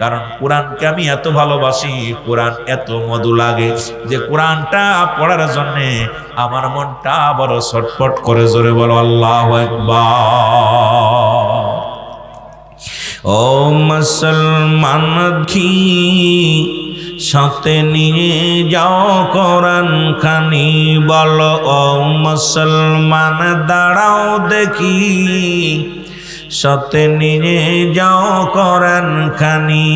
কারণ কোরআনকে আমি এত ভালোবাসি, কোরআন এত মধু লাগে যে কোরআনটা পড়ার জন্যে আমার মনটা বড় ছটফট করে, জোরে বলো আল্লাহু আকবার। ও মুসলমান কি সাথে নিয়ে যাও কোরআন খানি, বলো ও মুসলমান দাঁড়াও দেখি, সাথে নিয়ে যাও কোরআন খানি।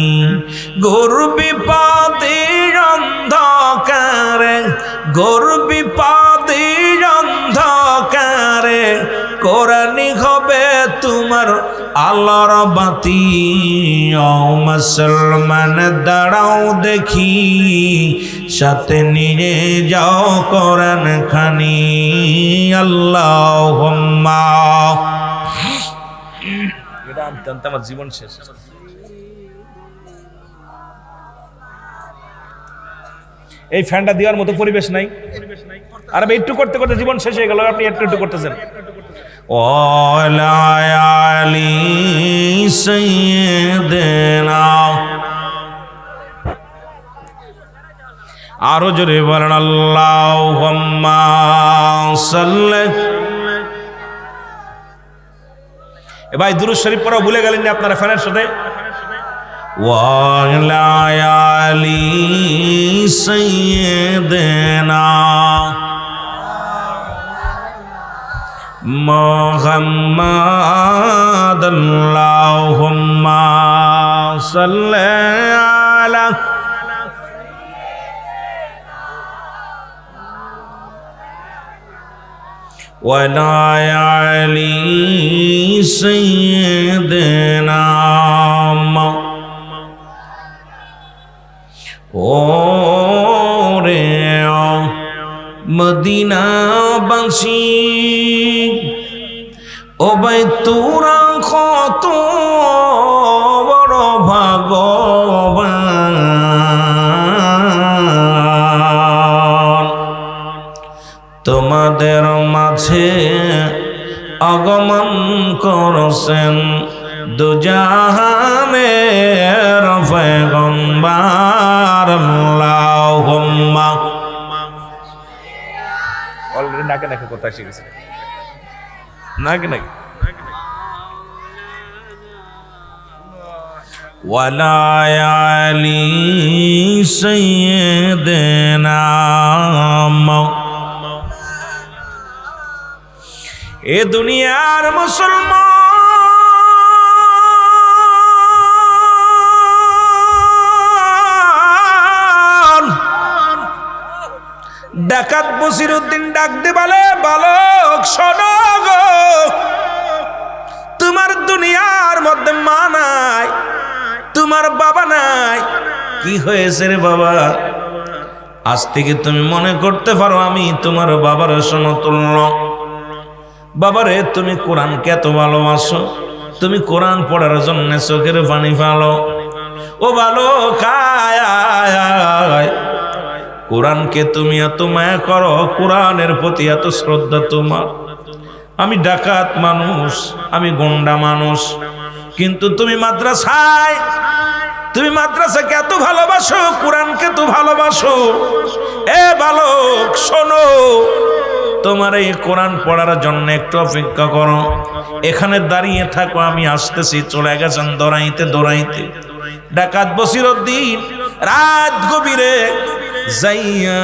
গরু বিপদের অন্ধকারে, গরু বিপদের অন্ধকারে, কোরআনই হবে তোমার আল্লাহর বাতি। ও মুসলমান দাঁড়াও দেখি, সাথে নিয়ে যাও কোরআন খানি। আল্লাহুম্মা, এটা আনতে আনতে আমার জীবন শেষ। এই ফ্যানটা দেওয়ার মতো পরিবেশ নাই, আর আমি একটু করতে করতে জীবন শেষ হয়ে গেল, আপনি একটু একটু করতেছেন। ওয়ালা আলি সাইয়্যিদিনা, আরো জোরে বলেন আল্লাহুম্মা সাল্লি। এ ভাই দুরূদ শরীফ পড়া ভুলে গেলেন না আপনারা ফ্যানের সাথে? ওয়ালা আলি সাইয়্যিদিনা মুহাম্মাদ আল্লাহুম্মা সাল্লি আলা ওয়ালা আলি সাইয়্যিদিনা ওরে মদিনাবাসী ও ভাই তোরা কত বড় ভাগ্যবান, তোমাদের মাঝে আগমন করছেন দুজাহানের পয়গম্বর আল্লাহুম্মা। অলরেডি নাকে নাকে কথা শিখেছে, নাকি নাকি ওয়ালা আলি সাইয়্যিদিনা। এ দুনিয়ার মুসলমান ডাকাত বসিরউদ্দিন ডাক দে বলে, বালক শোনো গো, তোমার দুনিয়ার মধ্যে মা নাই, তোমার বাবা নাই, কি হয়েছে রে বাবা? আজ থেকে তুমি মনে করতে পারো আমি তোমার বাবার সমতুল্য। বাবারে, তুমি কোরআনকে এত ভালোবাসো, তুমি কোরআন পড়ার জন্য চোখের পানি ফেলো। ও বালক আয়, কোরআনকে তুমি এত মায়া করো, কোরআনের প্রতি এত শ্রদ্ধা তোমার। আমি ডাকাত মানুষ, আমি গুন্ডা মানুষ, কিন্তু তুমি মাদ্রাসাকে এত ভালোবাসো, কোরআনকে তো ভালোবাসো। এ বালক শোনো, তোমার এই কোরআন পড়ার জন্য একটু অপেক্ষা করো, এখানে দাঁড়িয়ে থাকো, আমি আসতেছি। চলে গেছেন দৌড়াইতে। ডাকাত বসিরউদ্দিন রাত গভীরে যাইয়া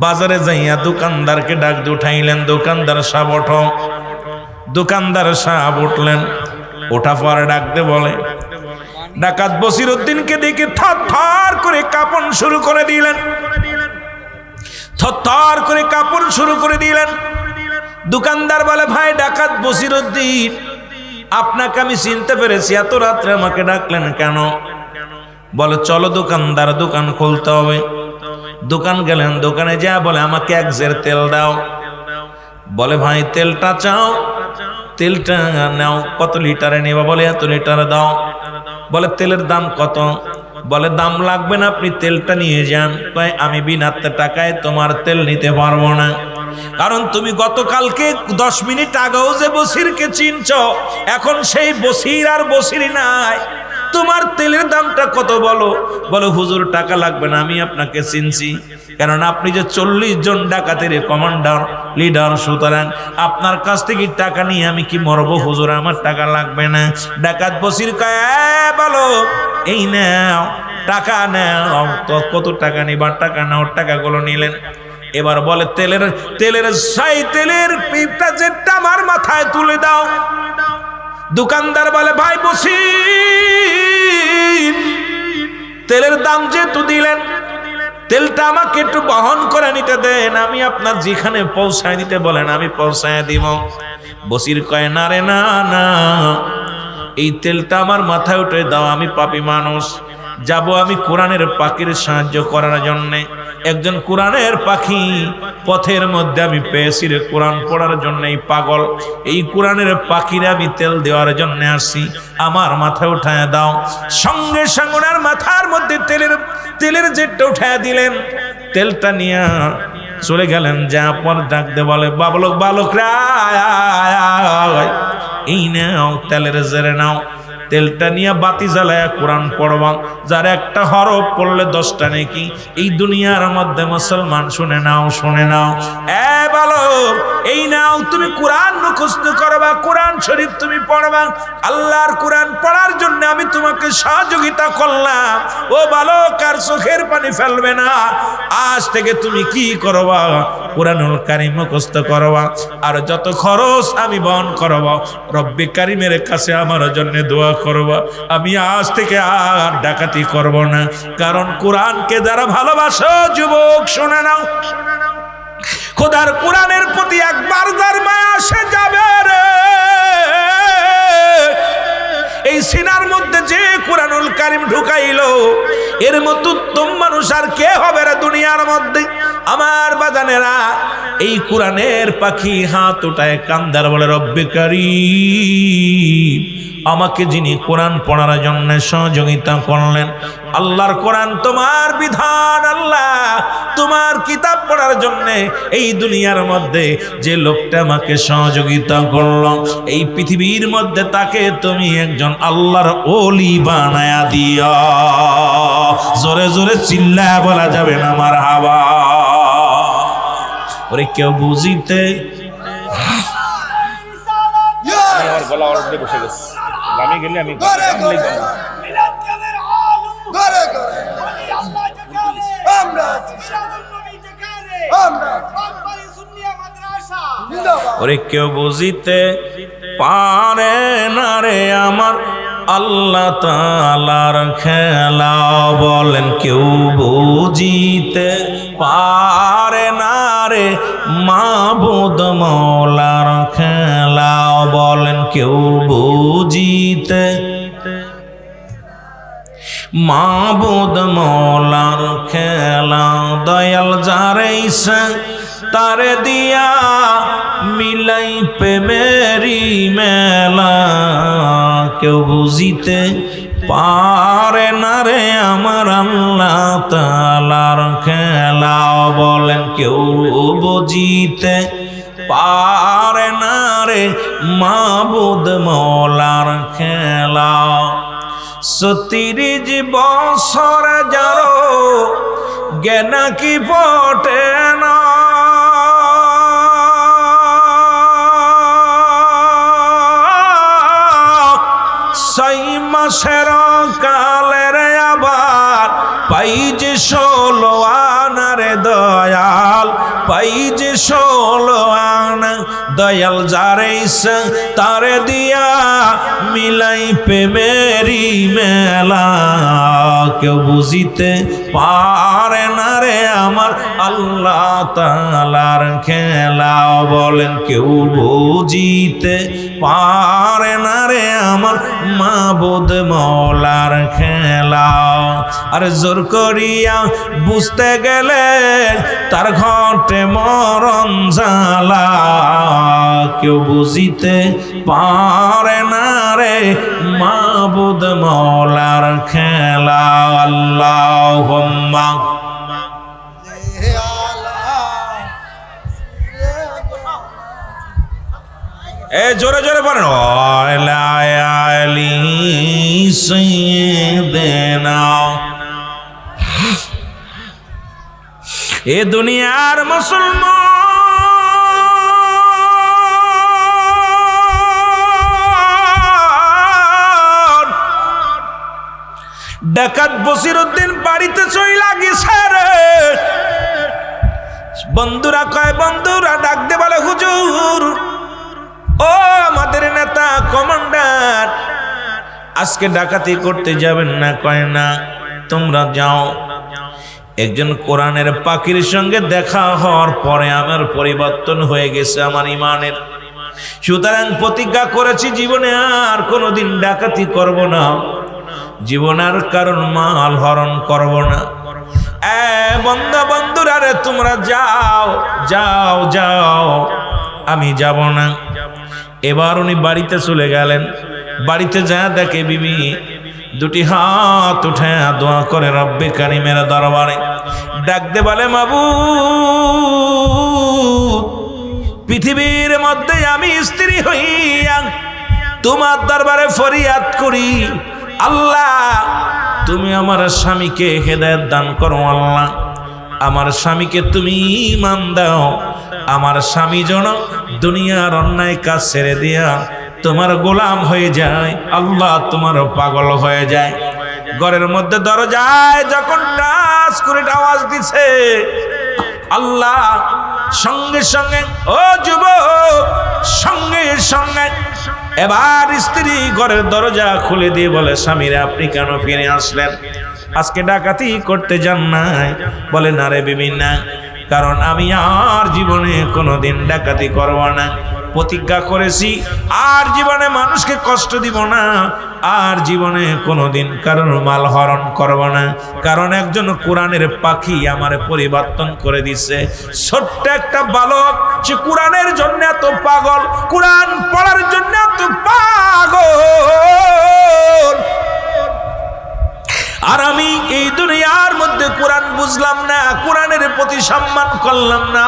বাজারে যাইয়া দোকানদারকে ডাক দিয়ে উঠাইলেন, দোকানদার সাহেব ওঠো। দোকানদার সাহেব উঠলেন, ওঠা পরে ডাকতে বলে, ডাকাত বসিরউদ্দিনকে দেখে থরথর করে কাঁপন শুরু করে দিলেন, থরথর করে কাঁপন শুরু করে দিলেন। দোকানদার বলে, ভাই ডাকাত বসিরউদ্দিন, আপনাকে আমি চিনতে পেরেছি, এত রাত্রে আমাকে ডাকলেন কেন? বলে, চলো দোকানদার, দোকান খুলতে হবে। দোকান গেলেন, দোকানে যা বলে, আমাকে এক জের তেল দাও। বলে, ভাই তেলটা চাও? তেলটা নাও। কত লিটারে নেবা? বলে, এত লিটারে দাও। বলে, তেলের দাম কত? বলে, দাম লাগবে না, আপনি তেলটা নিয়ে যান। কয়, আমি বিনা টাকায় তোমার তেল নিতে পারবো না, কারণ তুমি গতকালকে 10 মিনিট আগেও যে বসিরকে চিনছ, এখন সেই বসির আর বসির নাই। তোমার তেলের দামটা কত বলো? বলো, হুজুর টাকা লাগবে না, আমি আপনাকে চিনছি, কারণ আপনি যে 40 জন ডাকাতের কমান্ডার লিডার, সুতরাং আপনার কাছ থেকে টাকা নিয়ে আমি কি মরবো হুজুর, আমার টাকা লাগবে না। ডাকাত বসির কয়, বলো এই নাও টাকা নাও। তো কত টাকা নিবা? টাকা নাও। টাকাগুলো নিলেন। এবার বলে, তেলের পিপটা যেটা আমার মাথায় তুলে দাও। দোকানদার বলে, ভাই বসির, তেলের দাম যেহেতু দিলেন, তেলটা আমাকে একটু বহন করে নিতে দেন, আমি আপনার যেখানে পৌঁছায় দিতে বলেন আমি পৌঁছায় দিব। বসির কয়, না রে না, এই তেলটা আমার মাথায় উঠে দাও, আমি পাপী মানুষ, যাব আমি কোরআনের পাখির সাহায্য করার জন্যে। একজন কোরআনের পাখি পথের মধ্যে আমি পেয়েছি রে, কোরআন পড়ার জন্য। এই পাগল, এই কোরআনের পাখিরে আমি তেল দেওয়ার জন্য আসছি, আমার মাথায় উঠায় দাও। সঙ্গে সঙ্গে ওনার মাথার মধ্যে তেলের জেটটা উঠায় দিলেন। তেলটা নিয়ে চলে গেলেন। যা পর ডাকতে বলে, বালকরা এই নাও তেলের জেরে নাও। তেলটা নিয়ে বাতি জ্বালায়া কোরআন পড়বা, যার একটা হরফ পড়লে 10টা নেকি। এই দুনিয়ার মধ্যে মুসলমান শুনে নাও। বালক, এই নাও, তুমি কোরআন মুখস্থ করবা, কোরআন শরীফ তুমি পড়বা। আল্লাহর কোরআন পড়ার জন্য আমি তোমাকে সহযোগিতা করলাম। ও বালক, আর চোখের পানি ফেলবে না। আজ থেকে তুমি কি করবা? কুরআনুল কারীম মুখস্থ করবা, আর যত খরচ আমি বহন করব, রব্বে কারীমের কাছে আমার জন্য দোয়া করবা। আমি আজ থেকে আর ডাকাতি করব না, কারণ কোরআনকে যারা ভালোবাসো যুবক শুনে নাও, খোদার কোরআনের প্রতি একবার যার মায়া আসে যাবে রে, এই সিনার মধ্যে যে কুরআনুল কারীম ঢুকাইলো এর মতো উত্তম মানুষ আর কে হবে রে দুনিয়ার মধ্যে। আমার বাজানেরা, এই কোরআনের পাখি হাত উঠায় কান্দার বলে, রব্বে কারীম, আমাকে যিনি কোরআন পড়ার জন্য সহযোগিতা করলেন, আল্লাহর কোরআন তোমার বিধান, আল্লাহ তোমার কিতাব পড়ার জন্য এই দুনিয়ার মধ্যে যে লোকটা আমাকে সহযোগিতা করল, এই পৃথিবীর মধ্যে তাকে তুমি একজন আল্লাহর ওলি বানায়া দিও। জোরে জোরে চিল্লায়া বলা যাবে না মারহাবা। ওরে কেউ বুঝিতে, আমার গলা অলরেডি বসে গেছে, আমি গেলে আমি ওরে কেউ বুঝিতে পারে না রে আমার আল্লাহ তাআলার খেলা, বলেন কেউ বুঝিতে পারে না রে মাবুদ মওলার খেলা, বলেন কেউ বুঝিতে মাবুদ মওলার খেলা, দয়াল যারে ইচ্ছা তারে দিয়া মিলাই প্রেমেরি মেলা, কেউ বুঝিতে পারে না রে আমার আল্লাহ তাআলার খেলা, বলেন কেউ বুঝিতে পারে না রে মাবুদ মওলার খেলা। ৩৬ বছর যারো জ্ঞান কি পটে না, মাসের কালের আবার পাই যে ১৬ আনারে দয়াল, পাই যে ১৬ আনা, দয়াল যারে ইচ্ছা তারে দিয়া মিলাই প্রেমেরি মেলা, কেউ বুঝিতে পারে না রে আমার আল্লাহ তাআলার খেলা, বলেন কেউ বুঝিতে পারে না রে আমার মাবুদ মওলার খেলা। আর জোর করিয়া বুঝতে গেলে তার ঘটে মরণ জ্বালা, কেউ বুঝিতে পারে না রে মাবুদ মওলার খেলা। আল্লাহুম্মা এ জোরে জোরে বলেন, আলি সাইয়্যিদিনা। এ দুনিয়ার মুসলমান ডাকাত বসিরউদ্দিন বাড়িতে চইলা গেছে রে। বন্ধুরা কয়, বন্ধুরা ডাক দে বলে, হুজুর ও আমাদের নেতা কমান্ডার, আজকে ডাকাতি করতে যাবেন না? কয় না, তোমরা যাও। একজন কোরআনের পাখির সঙ্গে দেখা হওয়ার পরে আমার পরিবর্তন হয়ে গেছে আমার ইমানের, সুতরাং প্রতিজ্ঞা করেছি জীবনে আর কোনোদিন ডাকাতি করব না, জীবনের কারণ মাল হরণ করব না। বন্ধুরা রে, তোমরা যাও যাও যাও, আমি যাব না। এবার উনি বাড়িতে চলে গেলেন। বাড়িতে যা দেখে বিবি দুটি হাত উঠে দোয়া করে রব্বে কারীমের দরবারে, ডাকতে বলে, মাবুদ, পৃথিবীর মধ্যে আমি স্ত্রী হইয়া তোমার দরবারে ফরিয়াদ করি, আল্লাহ তুমি আমার স্বামীকে হেদায়েত দান করো, আল্লাহ আমার স্বামীকে তুমি ঈমান দাও, আমার স্বামী যেন দুনিয়ার অন্যায় কাজ ছেড়ে দিয়া তোমার গোলাম হয়ে যায়, আল্লাহ তোমার পাগল হয়ে যায়। ঘরের মধ্যে দরজায় যখন টাচ করে আওয়াজ দিছে, আল্লাহ সঙ্গে সঙ্গে ও যুবক, সঙ্গে সঙ্গে এবার স্ত্রী ঘরের দরজা খুলে দিয়ে বলে, স্বামীরে আপনি কেন ফিরে আসলেন? আজকে ডাকাতি করতে যান নাই? বলে, না রে বিবি না, কারণ আমি আর জীবনে কোনোদিন ডাকাতি করব না। প্রতিজ্ঞা করেছি আর জীবনে মানুষকে কষ্ট দিব না, আর জীবনে কোনোদিন কারোর মাল হরণ করব না। কারণ একজন কোরআনের পাখি আমারে পরিবর্তন করে দিছে। ছোট্ট একটা বালক, সে কোরআনের জন্য এত পাগল, কোরআন পড়ার জন্য এত পাগল। আর আমি এই দুনিয়ার মধ্যে কোরআন বুঝলাম না, কোরআনের প্রতি সম্মান করলাম না।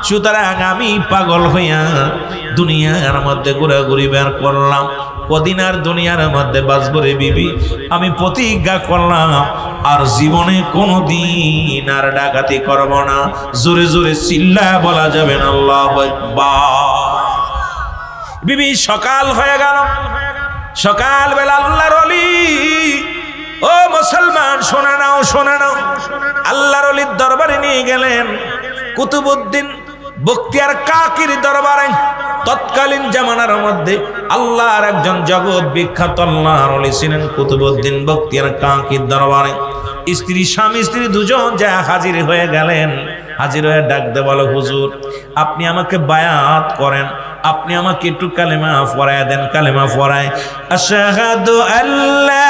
সুতরাং আমি পাগল হইয়া দুনিয়ার মধ্যে ঘোরাঘুরি বের করলাম। কদিন আর দুনিয়ার মধ্যে বাঁচব রে বিবি। আমি প্রতিজ্ঞা করলাম আর জীবনে কোনোদিন আর ডাকাতি করব না। জোরে জোরে চিল্লায় বলা যাবে না আল্লাহু আকবার। বিবি সকাল হয়ে গেল। সকাল বেলা আল্লাহর ওলি, ও মুসলমান শোনা নাও, শোনা নাও, আল্লাহর ওলির দরবারে নিয়ে গেলেন কুতুবউদ্দিন বখতিয়ার কাকির দরবারে। তৎকালীন জামানার মধ্যে আল্লাহর একজন জগৎ বিখ্যাত আল্লাহর ওলি ছিলেন কুতুবউদ্দিন বখতিয়ার কাকির দরবারে। স্বামী স্ত্রী দুজন যা হাজির হয়ে গেলেন। হাজির হয়ে ডাক দে বলো, হুজুর আপনি আমাকে বায়াত করেন, আপনি আমাকে একটু কালেমা পড়ায় দেন। কালেমা পড়ায়, আশহাদু আল্লা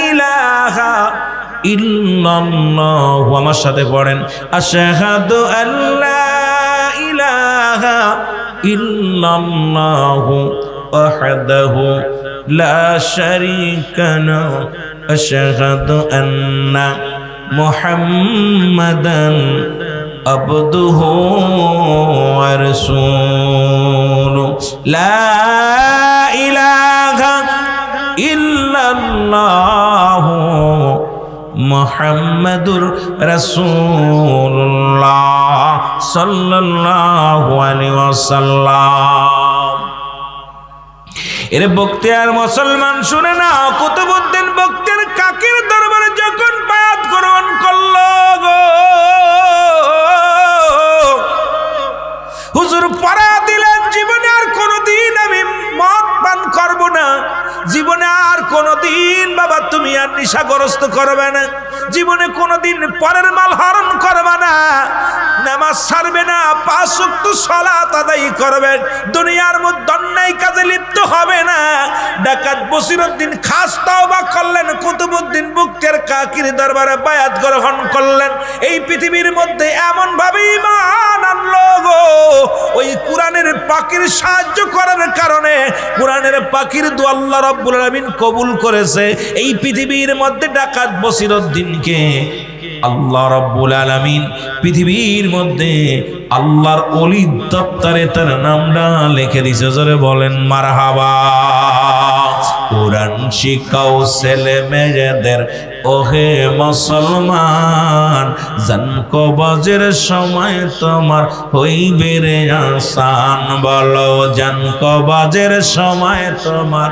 ইলাহা ইল্লাল্লাহু, আমার সাথে পড়েন, আশহাদু আল্লা ইলাহা ইল্লাল্লাহু ওয়াহদাহু লা শারীকা লাহু আশহাদু আন্না মুহাম্মাদান আবদুহু ওয়া রাসূলুহু লা ইলাহা ইল্লাল্লাহু মুহাম্মাদুর রাসূলুল্লাহ সাল্লাল্লাহু আলাইহি ওয়াসাল্লাম। এর বখতিয়ার মুসলমান শুনে না, কুতুবউদ্দিন বখতিয়ার কাকির দরবারে যখন বায়াত গ্রহণ করলো গো, হুজুর পড়া দিলেন, জীবনে আর কোনোদিন আমি মদ পান করব না, জীবনে আর কোনোদিন বাবা তুমি আর নেশাগ্রস্ত করবে না, জীবনে কোনোদিন পরের মাল হরণ করবে না, নামাজ ছাড়বে না, 5 ওয়াক্ত সালাত আদায় করবে, দুনিয়ার মধ্যে অন্যায় কাজে লিপ্ত হবে না। ডাকাত বসিরউদ্দিন খাস তওবা করলেন, কুতুবউদ্দিন বখতিয়ার কাকির দরবারে বায়াত গ্রহণ করলেন। এই পৃথিবীর মধ্যে এমন ভাবে ঈমান আনলো গো, ওই কোরআনের পাখির সাহায্য করার কারণে কোরআনের পাখির দোয়া আল্লাহ রাব্বুল আলামিন কবুল করেছে। এই পৃথিবীর মধ্যে ডাকাত বসিরউদ্দিনকে আল্লাহ রাব্বুল আলামিন পৃথিবীর মধ্যে আল্লাহর ওলি দপ্তরে তার নামটা লিখে দিয়েছে। জোরে বলেন মারহাবা। কোরআন শিখাও ছেলে মেয়েদের, ওহে মুসলমান, জান কবজের সময় তোমার হইবে রে আসান। বলো, জান কবজের সময় তোমার।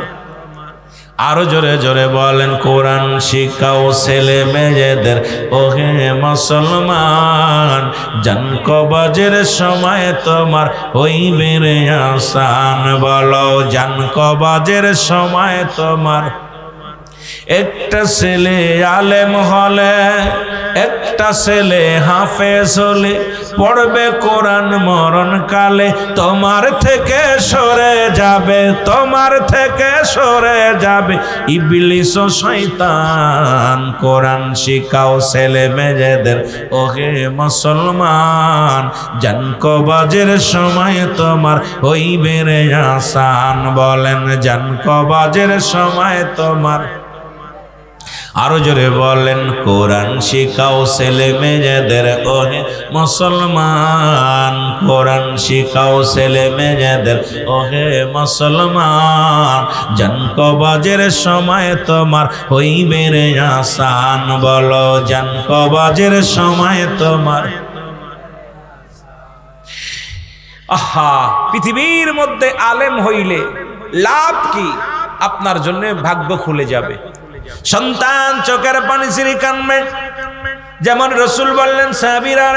আরো জোরে জোরে বলেন, কোরআন শিখাও ছেলে মেয়েদের, ওহে মুসলমান, জান কবজের সময় তোমার হইবে রে আসান। বলো, জান কবজের সময় তোমার। একটা ছেলে আলেম হলে, একটা ছেলে হাফেজ হলে, পড়বে কোরআন মরণ কালে তোমার থেকে সরে যাবে, তোমার থেকে সরে যাবে ইবলিস ও শয়তান। কোরআন শিখাও ছেলে মেয়েদের, ওহে মুসলমান, জান কবজের সময় তোমার হইবে রে আসান। বলেন, জান কবজের সময় তোমার। আরো জোরে বলেন, কোরআন শিখাও ছেলে মেয়েদের, ওহে মুসলমান, কোরআন শিখাও ছেলে মেয়েদের, ওহে মুসলমান, জান কবজের সময় তোমার হইবে রে আসান। বলো, জান কবজের সময় তোমার। আহা, পৃথিবীর মধ্যে আলেম হইলে লাভ কি? আপনার জন্য ভাগ্য খুলে যাবে। সন্তান চোখের পানি ছিঁড়ে কানবে, যেমন রসুল বললেন সাহাবীরা,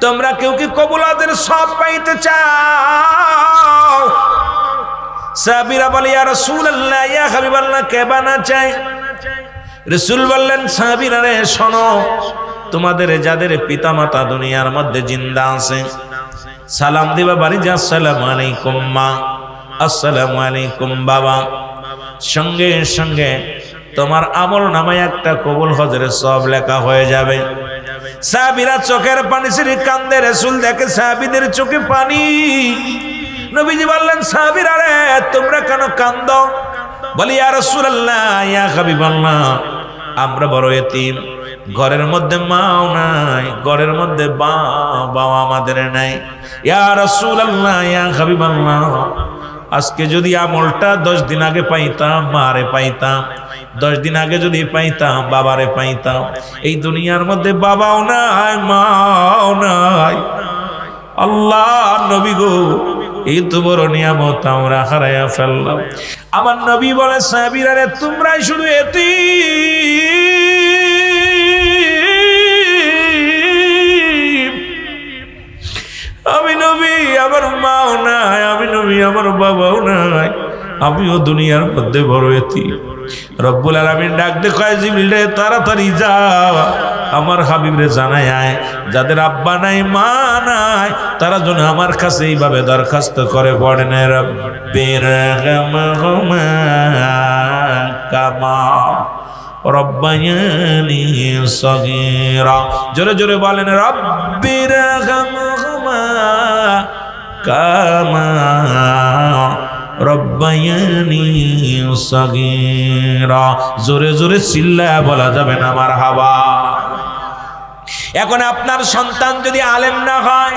তোমরা কেউ কি কবুলাতের সব পাইতে চাও? সাহাবীরা বলে ইয়া রাসূলুল্লাহ, ইয়া হাবিবাল্লাহ, কে বানা চাই? রাসূল বললেন, সাহাবীরা রে শোনো, তোমাদের যাদের পিতামাতা দুনিয়ার মধ্যে জিন্দা আছে, সালাম দিবা বাড়ি যে আসসালামু আলাইকুম মা, আসসালামু আলাইকুম বাবা, সঙ্গে সঙ্গে তোমার আমল নামায় একটা কবুল হজরের সব লেখা হয়ে যাবে। সাহাবীরা চোখের পানি ছেড়ে কান্দে। রাসূল দেখে সাহাবীদের চোখে পানি। নবীজি বললেন, সাহাবীরা রে তোমরা কেন কান্দো? বলি ইয়া রাসূলুল্লাহ, ইয়া হাবিবাল্লাহ, আমরা বড় এতিম, ঘরের মধ্যে মাও নাই, ঘরের মধ্যে বাবাও আমাদের নাই। ইয়া রাসূলুল্লাহ, ইয়া হাবিবাল্লাহ, আজকে যদি আমলটা 10 দিন আগে পাইতাম, মারে পাইতাম, 10 দিন আগে যদি পাইতাম, বাবারে পাইতাম। এই দুনিয়ার মধ্যে বাবাও নাই, মাও নাই। আল্লাহ নবী গো, এই তো বড় নিয়ামত আমরা হারাইয়া ফেললাম। আমার নবী বলে, সাহাবীরা রে তোমরাই শুধু এতিম। আমি নবী, আমার মাও নাই, আমি নবী, আমার বাবাও নাই, আমিও দুনিয়ার মধ্যে বড় এতিম। রব্বুল আলামিন ডাক দে কয়, জিবরিল রে তাড়াতাড়ি যা, আমার হাবিবরে জানায় আয়, যাদের আব্বা নাই মা নাই তারা যেন আমার কাছে এইভাবে দরখাস্ত করে পড়ে না, রব্বির রহমহুমা কামা রব্বায়ানি সগীরা। জোরে জোরে বলেন, রব্বির রহমহুমা কামা রব্বায়ানি সগীরা। জোরে জোরে চিল্লায়া বলা যাবে না মারহাবা। এখন আপনার সন্তান যদি আলেম না হয়,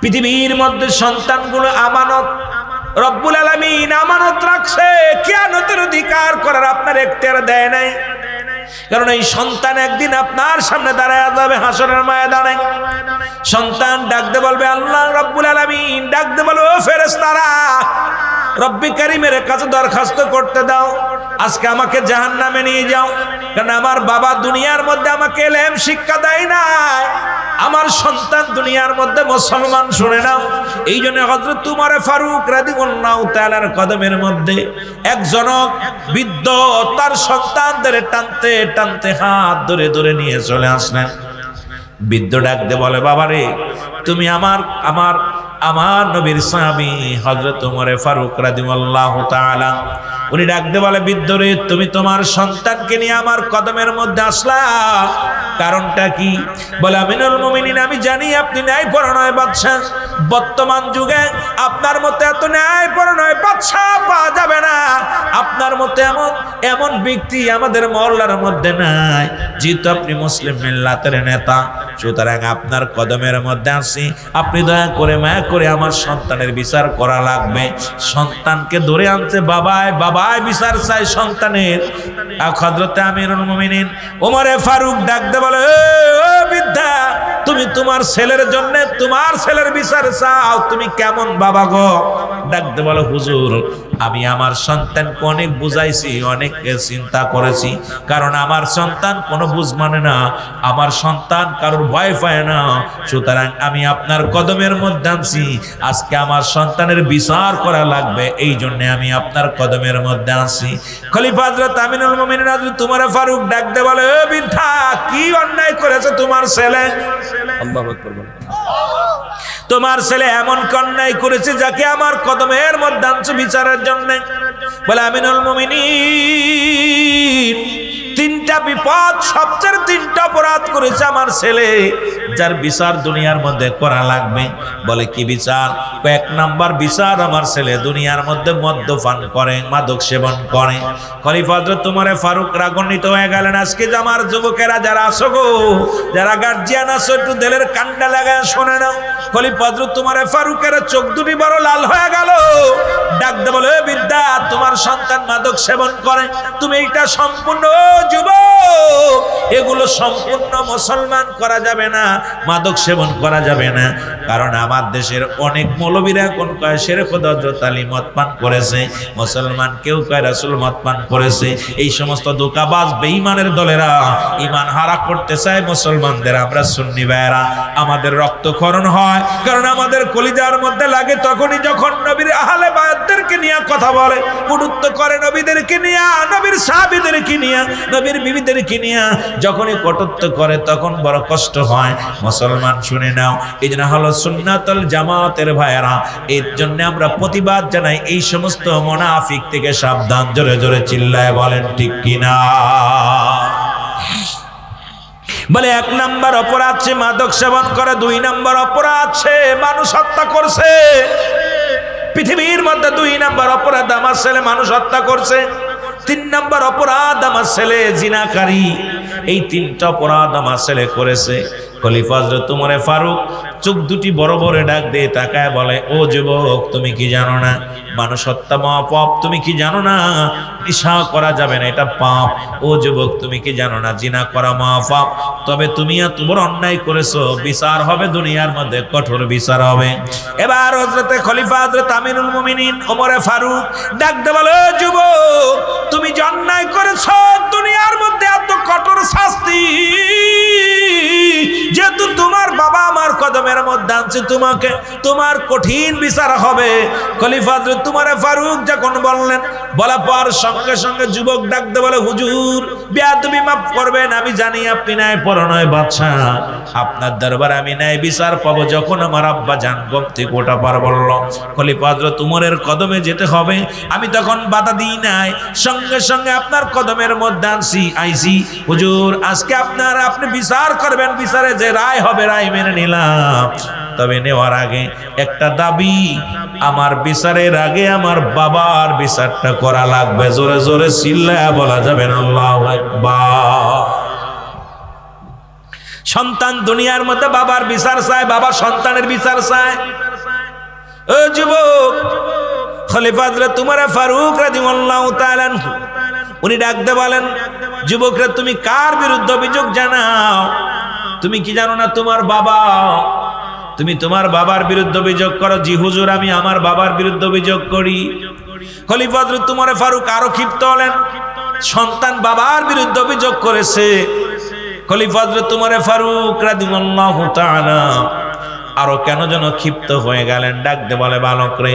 পৃথিবীর মধ্যে সন্তানগুলো আমানত, রব্বুল আলামিন আমানত রাখছে, কিয়ামতের অধিকার করার আপনার এখতিয়ার দেয় নাই। কারণ এই সন্তান একদিন আপনার সামনে দাঁড়ায় যাবে হাসরের ময়দানে। সন্তান ডাকতে বলবে আল্লাহ রব্বুল আলামিন, ডাকতে বলবে ও ফেরেশতারা, রব্বি কারীমের কাছে দরখাস্ত করতে দাও, আজকে আমাকে জাহান্নামে নিয়ে যাও। কারণ আমার বাবা দুনিয়ার মধ্যে আমাকে ইলম শিক্ষা দেয় নাই, আমার সন্তান দুনিয়ার মধ্যে মুসলমান, শুনে নাও। এই জন্য হযরত উমর ফারুক রাদিয়াল্লাহু তাআলার কদমের মধ্যে এক জনক বৃদ্ধ তার সন্তানদের টানতে টানতে হাত ধরে ধরে নিয়ে চলে আসলেন। বৃদ্ধ ডাকতে বলে, বাবারে তুমি আমার আমার আমার নবীর সাহাবী হযরত উমর ফারুক রাদিয়াল্লাহু তাআলা। উনি ডাকতে বলে, বৃদ্ধ রে তুমি তোমার সন্তানকে নিয়ে আমার কদমের মধ্যে আসলা, কারণটা কি? বলে, আমিনুল মুমিনিন, আমি জানি আপনি ন্যায়পরায়ণ বাদশা, বর্তমান যুগে আপনার মতো এত ন্যায়পরায়ণ বাদশা পাওয়া যাবে না, আপনার মতো এমন এমন ব্যক্তি আমাদের মহল্লার মধ্যে নাই। যেহেতু আপনি মুসলিম মিল্লাতের নেতা, সুতরাং আপনার কদমের মধ্যে আসি, আপনি দয়া করে মায়া করে আমার সন্তানের বিচার করা লাগবে। সন্তানকে ধরে আনছে, বাবায় বাবায় বিচার চাই সন্তানের। হযরত আমিরুল মুমিনিন ওমর ফারুক ডাকতে বলে, ও বৃদ্ধা, তুমি তোমার ছেলের জন্য তোমার ছেলের বিচার চাও, তুমি কেমন বাবা গো? ডাকতে বলো, হুজুর আমি আমার সন্তানকে অনেক বুঝাইছি, অনেক চিন্তা করেছি, কারণ আমার সন্তান কোনো বুঝ মানে না, আমার সন্তান কারোর ভয় পায় না, সুতরাং আমি আপনার কদমের মধ্যে আনছি, আজকে আমার সন্তানের বিচার করা লাগবে, এই জন্য আমি আপনার কদমের মধ্যে আনছি। খলিফা হযরত আমিনুল মুমিনিন হযরত উমর ফারুক ডাকতে বলে, ও বৃদ্ধা, কি অন্যায় করেছে তোমার ছেলে? আল্লাহু আকবার বলেন। তোমার ছেলে এমন অন্যায় করেছে যাকে আমার কদমের মধ্যে আনছে বিচারের জন্য। বলে, আমিনুল মুমিনিন, 3টা বিপদ, সবচেয়ে 3টা অপরাধ করেছে আমার ছেলে, যার বিচার দুনিয়ার মধ্যে করা লাগবে। বলে, কি বিচার? 1 নাম্বার বিচার, আমার ছেলে দুনিয়ার মধ্যে মদ্যপান করে, মাদক সেবন করে। খলিফা হযরত উমর ফারুক রাগান্বিত হয়ে গেলেন। আজকে যে আমার যুবকেরা যারা আছো গো, যারা গার্জিয়ান আছো, একটু দিলের কান্ডা লাগায় শোনে নাও। খলিফা হযরত উমর ফারুকের চোখ দুটি বড় লাল হয়ে গেল। ডাকতে বলে, বিদ্যা বাচ্চা তোমার সন্তান মাদক সেবন করে, তুমি এটা সম্পূর্ণ যুবক, এগুলো সম্পূর্ণ মুসলমান করা যাবে না, মাদক সেবন করা যাবে না। কারণ আমার দেশের অনেক মৌলবীরা কোন কয় শেরে খোদা হযরত আলী মদ পান করেছে, মুসলমান কেউ কয় রাসূল মদ পান করেছে। এই সমস্ত ধোঁকাবাজ বেঈমানের দলেরা ঈমান হারা করতে চায় মুসলমানদের। আমরা সুন্নি ভাইয়েরা, আমাদের রক্তক্ষরণ হয়, কারণ আমাদের কলিজার মধ্যে লাগে তখনই যখন নবীর আহলে বায়াতদেরকে নিয়ে কথা বলে, কটূক্তি করে নবীদেরকে নিয়ে, নবীর সাহাবীদেরকে নিয়ে, নবীর বিবিদেরকে নিয়ে যখনই কটূক্তি করে তখন বড় কষ্ট হয়। মুসলমান শুনে নাও, এই জন্য হলো সুন্নাতুল জামাতের ভাইয়েরা, এর জন্য আমরা প্রতিবাদ জানাই এই সমস্ত মুনাফিক থেকে সাবধান। জোরে জোরে চিল্লায় বলেন ঠিক কিনা? বলে 1 নাম্বার অপরাধ সে মাদক সেবন করে, 2 নাম্বার অপরাধ সে মানুষ হত্যা করছে। পৃথিবীর মধ্যে 2 নাম্বার অপরাধ আমার ছেলে মানুষ হত্যা করছে, 3 নাম্বার অপরাধ আমার ছেলে জিনাকারী। এই 3টা অপরাধ আমার ছেলে করেছে। খলিফা হযরত ওমর ফারুক চোখ দুটি বড় বড় ডাক দিয়ে তাকায় বলে, ও যুবক, তুমি কি জানো না মানুষ হত্যা মহাপাপ? তুমি কি জানো না নেশা করা যাবে না, এটা পাপ? ও যুবক, তুমি কি জানো না জিনা করা মহাপাপ? তবে তুমি এত বড় অন্যায় করেছো, বিচার হবে দুনিয়ার মধ্যে, কঠোর বিচার হবে। এবার হযরতে খলিফা হযরত আমিরুল মুমিনিন ওমর ফারুক ডাক দিয়ে বলে, ও যুবক, তুমি যে অন্যায় করেছো দুনিয়ার মধ্যে এত কঠোর শাস্তি, যেহেতু তোমার বাবা আমার কদমের মধ্যে আনছে, তোমাকে তোমার কঠিন বিচার হবে। খলিফা হযরত ওমর ফারুক যখন বললেন, বলা পর সঙ্গে সঙ্গে যুবক ডাকতে বলে, হুজুর বেয়াদবি মাফ করবেন, আমি জানি আপনি ন্যায়পরায়ণ বাদশাহ, আপনার দরবারে আমি ন্যায় বিচার পাবো। যখন আমার আব্বা জান ঘুম থেকে ওঠা পার বলল খলিফা হযরত ওমরের কদমে যেতে হবে, আমি তখন বাধা দিই নাই, সঙ্গে সঙ্গে আপনার কদমের মধ্যে আইসি। হুজুর আজকে আপনি বিচার করবেন, বিচারে যে রায় হবে রায় মেনে নিলাম, তবে নেওয়ার আগে একটা দাবি, আমার বিচারের আগে আমার বাবার বিচারটা করা লাগবে। জোরে জোরে চিল্লায়া বলা যাবে না আল্লাহু আকবার। সন্তান দুনিয়ার মধ্যে বাবার বিচার চায়, বাবা সন্তানের বিচার চায়। ও যুবক, খলিফা হযরত ওমর ফারুক রাদিয়াল্লাহু তাআলা উনি ডাকতে বলেন, যুবকরা তুমি কার বিরুদ্ধে অভিযোগ জানাও? তুমি কি জানো না তোমার বাবা, তুমি তোমার বাবার বিরুদ্ধে অভিযোগ করো? জি হুজুর, আমি আমার বাবার বিরুদ্ধে অভিযোগ করি। খলিফা হযরত ওমর ফারুক আরো ক্ষিপ্ত হলেন, সন্তান বাবার বিরুদ্ধে অভিযোগ করেছে। খলিফা হযরত ওমর ফারুক রাদিয়াল্লাহু তাআলা আরো কেন যেন ক্ষিপ্ত হয়ে গেলেন, ডাকতে বলে, বালক রে,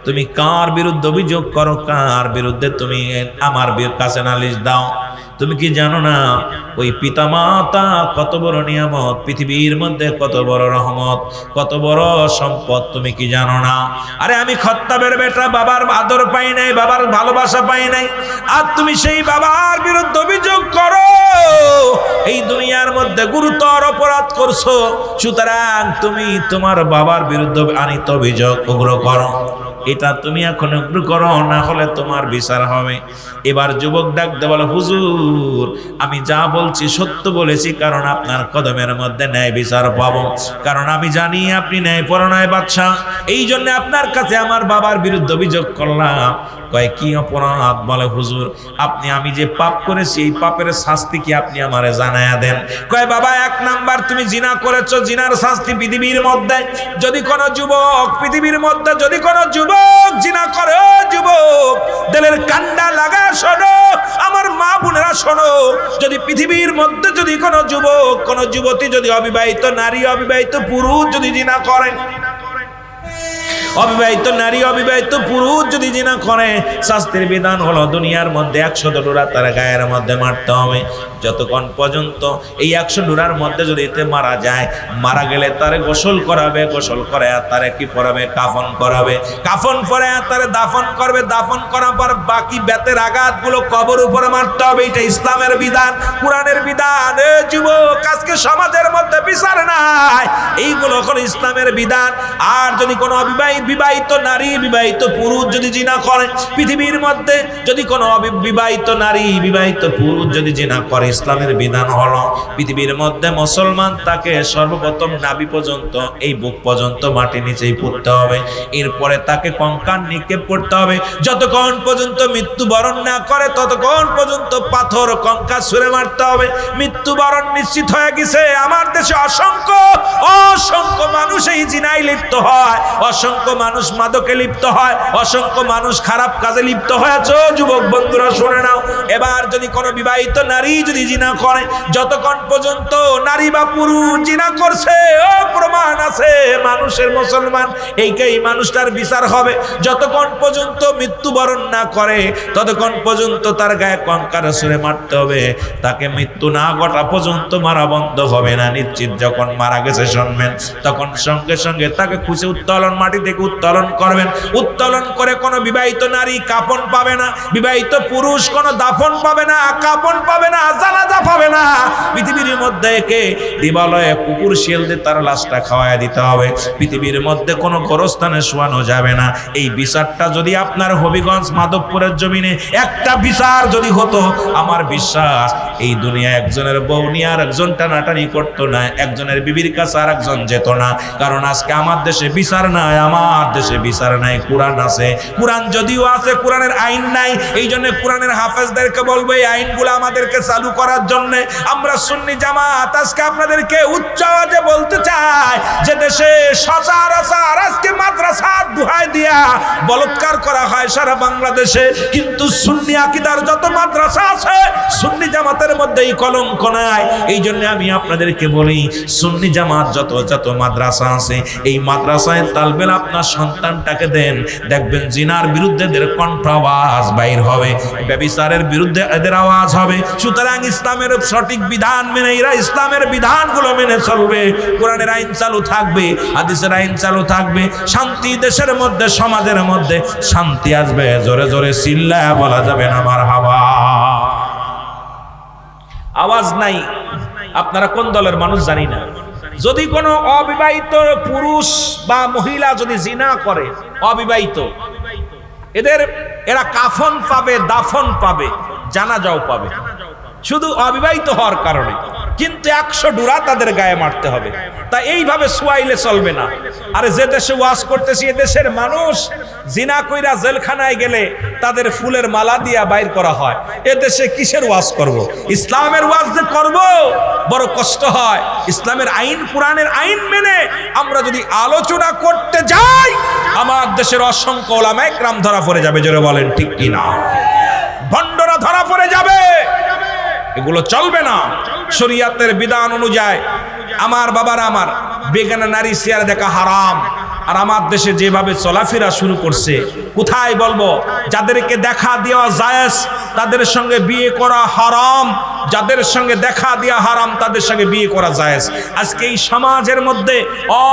তুমি কার বিরুদ্ধে অভিযোগ করো? কার বিরুদ্ধে তুমি আমার কাছে নালিশ দাও? তুমি কি জানো না ওই পিতামাতা কত বড় নিয়ামত, পৃথিবীর মধ্যে কত বড় রহমত, কত বড় সম্পদ, তুমি কি জানো না? আরে আমি খত্তাবের বেটা, বাবার আদর পাই নাই, বাবার ভালোবাসা পাই নাই, আর তুমি সেই বাবার বিরুদ্ধে অভিযোগ করো? এই দুনিয়ার মধ্যে গুরুতর অপরাধ করছো, সুতরাং তুমি তোমার বাবার বিরুদ্ধে আনিত অভিযোগ উগ্র করো। এটা তুমি এখন উগ্র করো, না হলে তোমার বিচার হবে। এবার যুবক ডাকতে বলে, হুজুর আমি যা বলছি সত্য বলেছি, কারণ আপনার কদমের মধ্যে ন্যায় বিচার পাবো, কারণ আমি জানি আপনি ন্যায়পরায়ণ বাদশাহ, এই জন্য আপনার কাছে আমার বাবার বিরুদ্ধে অভিযোগ করলাম। কয় কি অপরাধ? বলে হুজুর আমি যে পাপ করেছি এই পাপের শাস্তি কি আপনি আমারে জানায়া দেন। কয় বাবা 1 নাম্বার তুমি জিনা করেছো, জিনার শাস্তি পৃথিবীর মধ্যে যদি কোনো যুবক, পৃথিবীর মধ্যে যদি কোনো যুবক জিনা করে, যুবক দিলের কান্ডা লাগা শোনো, আমার মা বোনেরা শোনো, যদি পৃথিবীর মধ্যে যদি কোনো যুবক, কোনো যুবতী, যদি অবিবাহিত নারী, অবিবাহিত পুরুষ যদি জিনা করে, অবিবাহিত নারী, অবিবাহিত পুরুষ যদি জিনা করে, শাস্তির বিধান হলো দুনিয়ার মধ্যে 100 ডোরা তার গায়ের মধ্যে মারতে হবে। যতক্ষণ পর্যন্ত এই 100 ডোরার মধ্যে যদি এতে মারা যায়, মারা গেলে তারে গোসল করাবে, গোসল করে তারে কি পরাবে? কাফন করাবে, কাফন পরে তারে দাফন করবে, দাফন করার পর বাকি বেতের আঘাতগুলো কবর উপরে মারতে হবে। এটা ইসলামের বিধান, কোরআনের বিধান। যুবক আজকে সমাজের মধ্যে বিচার নাই, এইগুলো হলো ইসলামের বিধান। আর যদি কোনো বিবাহিত নারী, বিবাহিত পুরুষ যদি জিনা করে, পৃথিবীর মধ্যে যদি কোনো বিবাহিত নারী, বিবাহিত পুরুষ যদি জিনা করে, ইসলামের বিধান হলো পৃথিবীর মধ্যে মুসলমান তাকে সর্বপ্রথম নাভি পর্যন্ত এই বুক পর্যন্ত মাটি নিচেই পুঁততে হবে, এরপরে তাকে কঙ্কাল নিক্ষেপ করতে হবে। যতক্ষণ পর্যন্ত মৃত্যুবরণ না করে ততক্ষণ পর্যন্ত পাথর কঙ্কাল ছুঁড়ে মারতে হবে। মৃত্যুবরণ নিশ্চিত হয়ে গেছে। আমার দেশে অসংখ্য মানুষ এই জিনায় লিপ্ত হয়, অসংখ্য মানুষ মাদকে লিপ্ত হয়, অসংখ্য মানুষ খারাপ কাজে লিপ্ত হয়েছে। যুবক বন্ধুরা শুনে নাও, এবার যদি কোনো বিবাহিত নারী যদি জিনা করে, যতক্ষণ পর্যন্ত নারী বা পুরুষ জিনা করছে ও প্রমাণ আছে মানুষের মুসলমান, এই মানুষটার বিচার হবে। যতক্ষণ পর্যন্ত মৃত্যুবরণ না করে ততক্ষণ পর্যন্ত তার গায়ে কঙ্কাল ছুঁড়ে মারতে হবে। তাকে মৃত্যু না ঘটা পর্যন্ত মারা বন্ধ হবে না। নিশ্চিত যখন মারা গেছে শুনবেন, তখন সঙ্গে সঙ্গে তাকে খুঁজে উত্তোলন, মাটি থেকে উত্তোলন করবেন। উত্তোলন করে কোনো বিবাহিত নারী কাপন পাবে না, বিবাহিত পুরুষ কোনো দাফন পাবে না, কাপন পাবে না, জানাজা পাবে না। পৃথিবীর মধ্যে একে দিবালয়ে কুকুর শিয়ালদের তার লাশটা খাওয়ায় দিতে হবে। পৃথিবীর মধ্যে কোনো গোরস্থানে শোয়ানো যাবে না। এই বিচারটা যদি আপনার হবিগঞ্জ মাধবপুরের জমিনে একটা বিচার যদি হতো, আমার বিশ্বাস এই দুনিয়া একজনের বউ নিয়ে আর একজন টানাটানি করতো না, একজনের বিবির কাছে আর একজন যেত না। কারণ আজকে আমার দেশে বিচার নাই, আমার দেশে বিচার নাই। কোরআন আছে, কোরআন যদিও আছে, কোরআনের আইন নাই। এই জন্য কোরআনের হাফেজদেরকে বলবো এই আইনগুলো আমাদেরকে চালু করার জন্য। আমরা সুন্নি জামাত আজকে আপনাদেরকে উচ্চ আওয়াজে বলতে চাই যে দেশে সচরাচর আজকে মাদ্রাসা দুহাই দিয়া বলৎকার করা হয় সারা বাংলাদেশে, কিন্তু সুন্নি আকীদার যত মাদ্রাসা আছে সুন্নি জামাতের মধ্যে এই কলঙ্ক নাই। এই জন্য আমি আপনাদেরকে বলি সুন্নি জামাত যত মাদ্রাসা আছে এই মাদ্রাসায় তালবেল আপনার সন্তানটাকে দেন, দেখবেন জিনার বিরুদ্ধে এদের কণ্ঠ আওয়াজ বাইর হবে, ব্যভিচারের বিরুদ্ধে এদের আওয়াজ হবে। সুতরাং ইসলামের সঠিক বিধান মেনে এরা ইসলামের বিধানগুলো মেনে চলবে, কোরআনের আইন চালু থাকবে, হাদিসের আইন চালু থাকবে, শান্তি দেশের মধ্যে সমাজের মধ্যে শান্তি আসবে। জোরে জোরে চিল্লায়া বলা যাবে না মারহাবা। আওয়াজ নাই। আপনারা কোন দলের মানুষ জানি না, যদি কোনো অবিবাহিত পুরুষ বা মহিলা যদি জিনা করে, অবিবাহিত, এরা কাফন পাবে, দাফন পাবে, জানাজাও পাবে, শুধু অবিবাহিত হওয়ার কারণে। কিন্তু 100 ডুরা তাদের গায়ে মারতে হবে। তা এইভাবে সোয়াইলে চলবে না। আরে যে দেশে ওয়াজ করতেছি এ দেশের মানুষ জিনা কইরা জেলখানায় গেলে তাদের ফুলের মালা দিয়া বাইর করা হয়। এ দেশে কিসের ওয়াজ করব? ইসলামের ওয়াজ যে করব বড় কষ্ট হয়। ইসলামের আইন, কোরআনের আইন মেনে আমরা যদি আলোচনা করতে যাই, আমার দেশের অসংখ্য ওলামায়ে কেরাম ধরা পড়ে যাবে। জোরে বলেন ঠিক কিনা? ভণ্ডরা ধরা পড়ে যাবে। এগুলো চলবে না। শরীয়তের বিধান অনুযায়ী আমার বাবারা, আমার বেগানা নারী চেয়ারে দেখা হারাম। আর আমার দেশে যেভাবে চলাফেরা শুরু করছে, কোথায় বলবো, যাদেরকে দেখা দেওয়া জায়েজ তাদের সঙ্গে বিয়ে করা হারাম, যাদের সঙ্গে দেখা দেওয়া হারাম তাদের সঙ্গে বিয়ে করা জায়েজ। আজকে এই সমাজের মধ্যে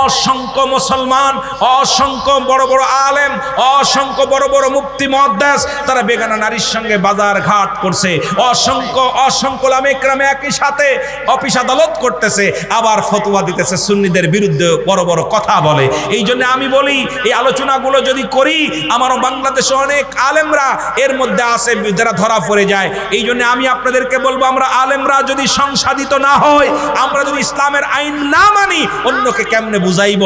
অসংখ্য মুসলমান, অসংখ্য বড় বড় আলেম, অসংখ্য বড় বড় মুফতি মুহাদ্দিস তারা বেগানা নারীর সঙ্গে বাজার ঘাট করছে। অসংখ্য ওলামায়ে কেরাম একই সাথে অফিস আদালত করতেছে, আবার ফতোয়া দিতেছে, সুন্নিদের বিরুদ্ধে বড় বড় কথা বলে। এই জন্য আমি বলি এই আলোচনাগুলো যদি করি, আমারও বাংলাদেশে অনেক আলেমরা এর মধ্যে আছে যারা ধরা পড়ে যায়। এই জন্য আমি আপনাদেরকে বলবো, আমরা আলেমরা যদি সংসাদিত না হয়, আমরা যদি ইসলামের আইন না মানি, অন্যকে কেমনে বুঝাইব?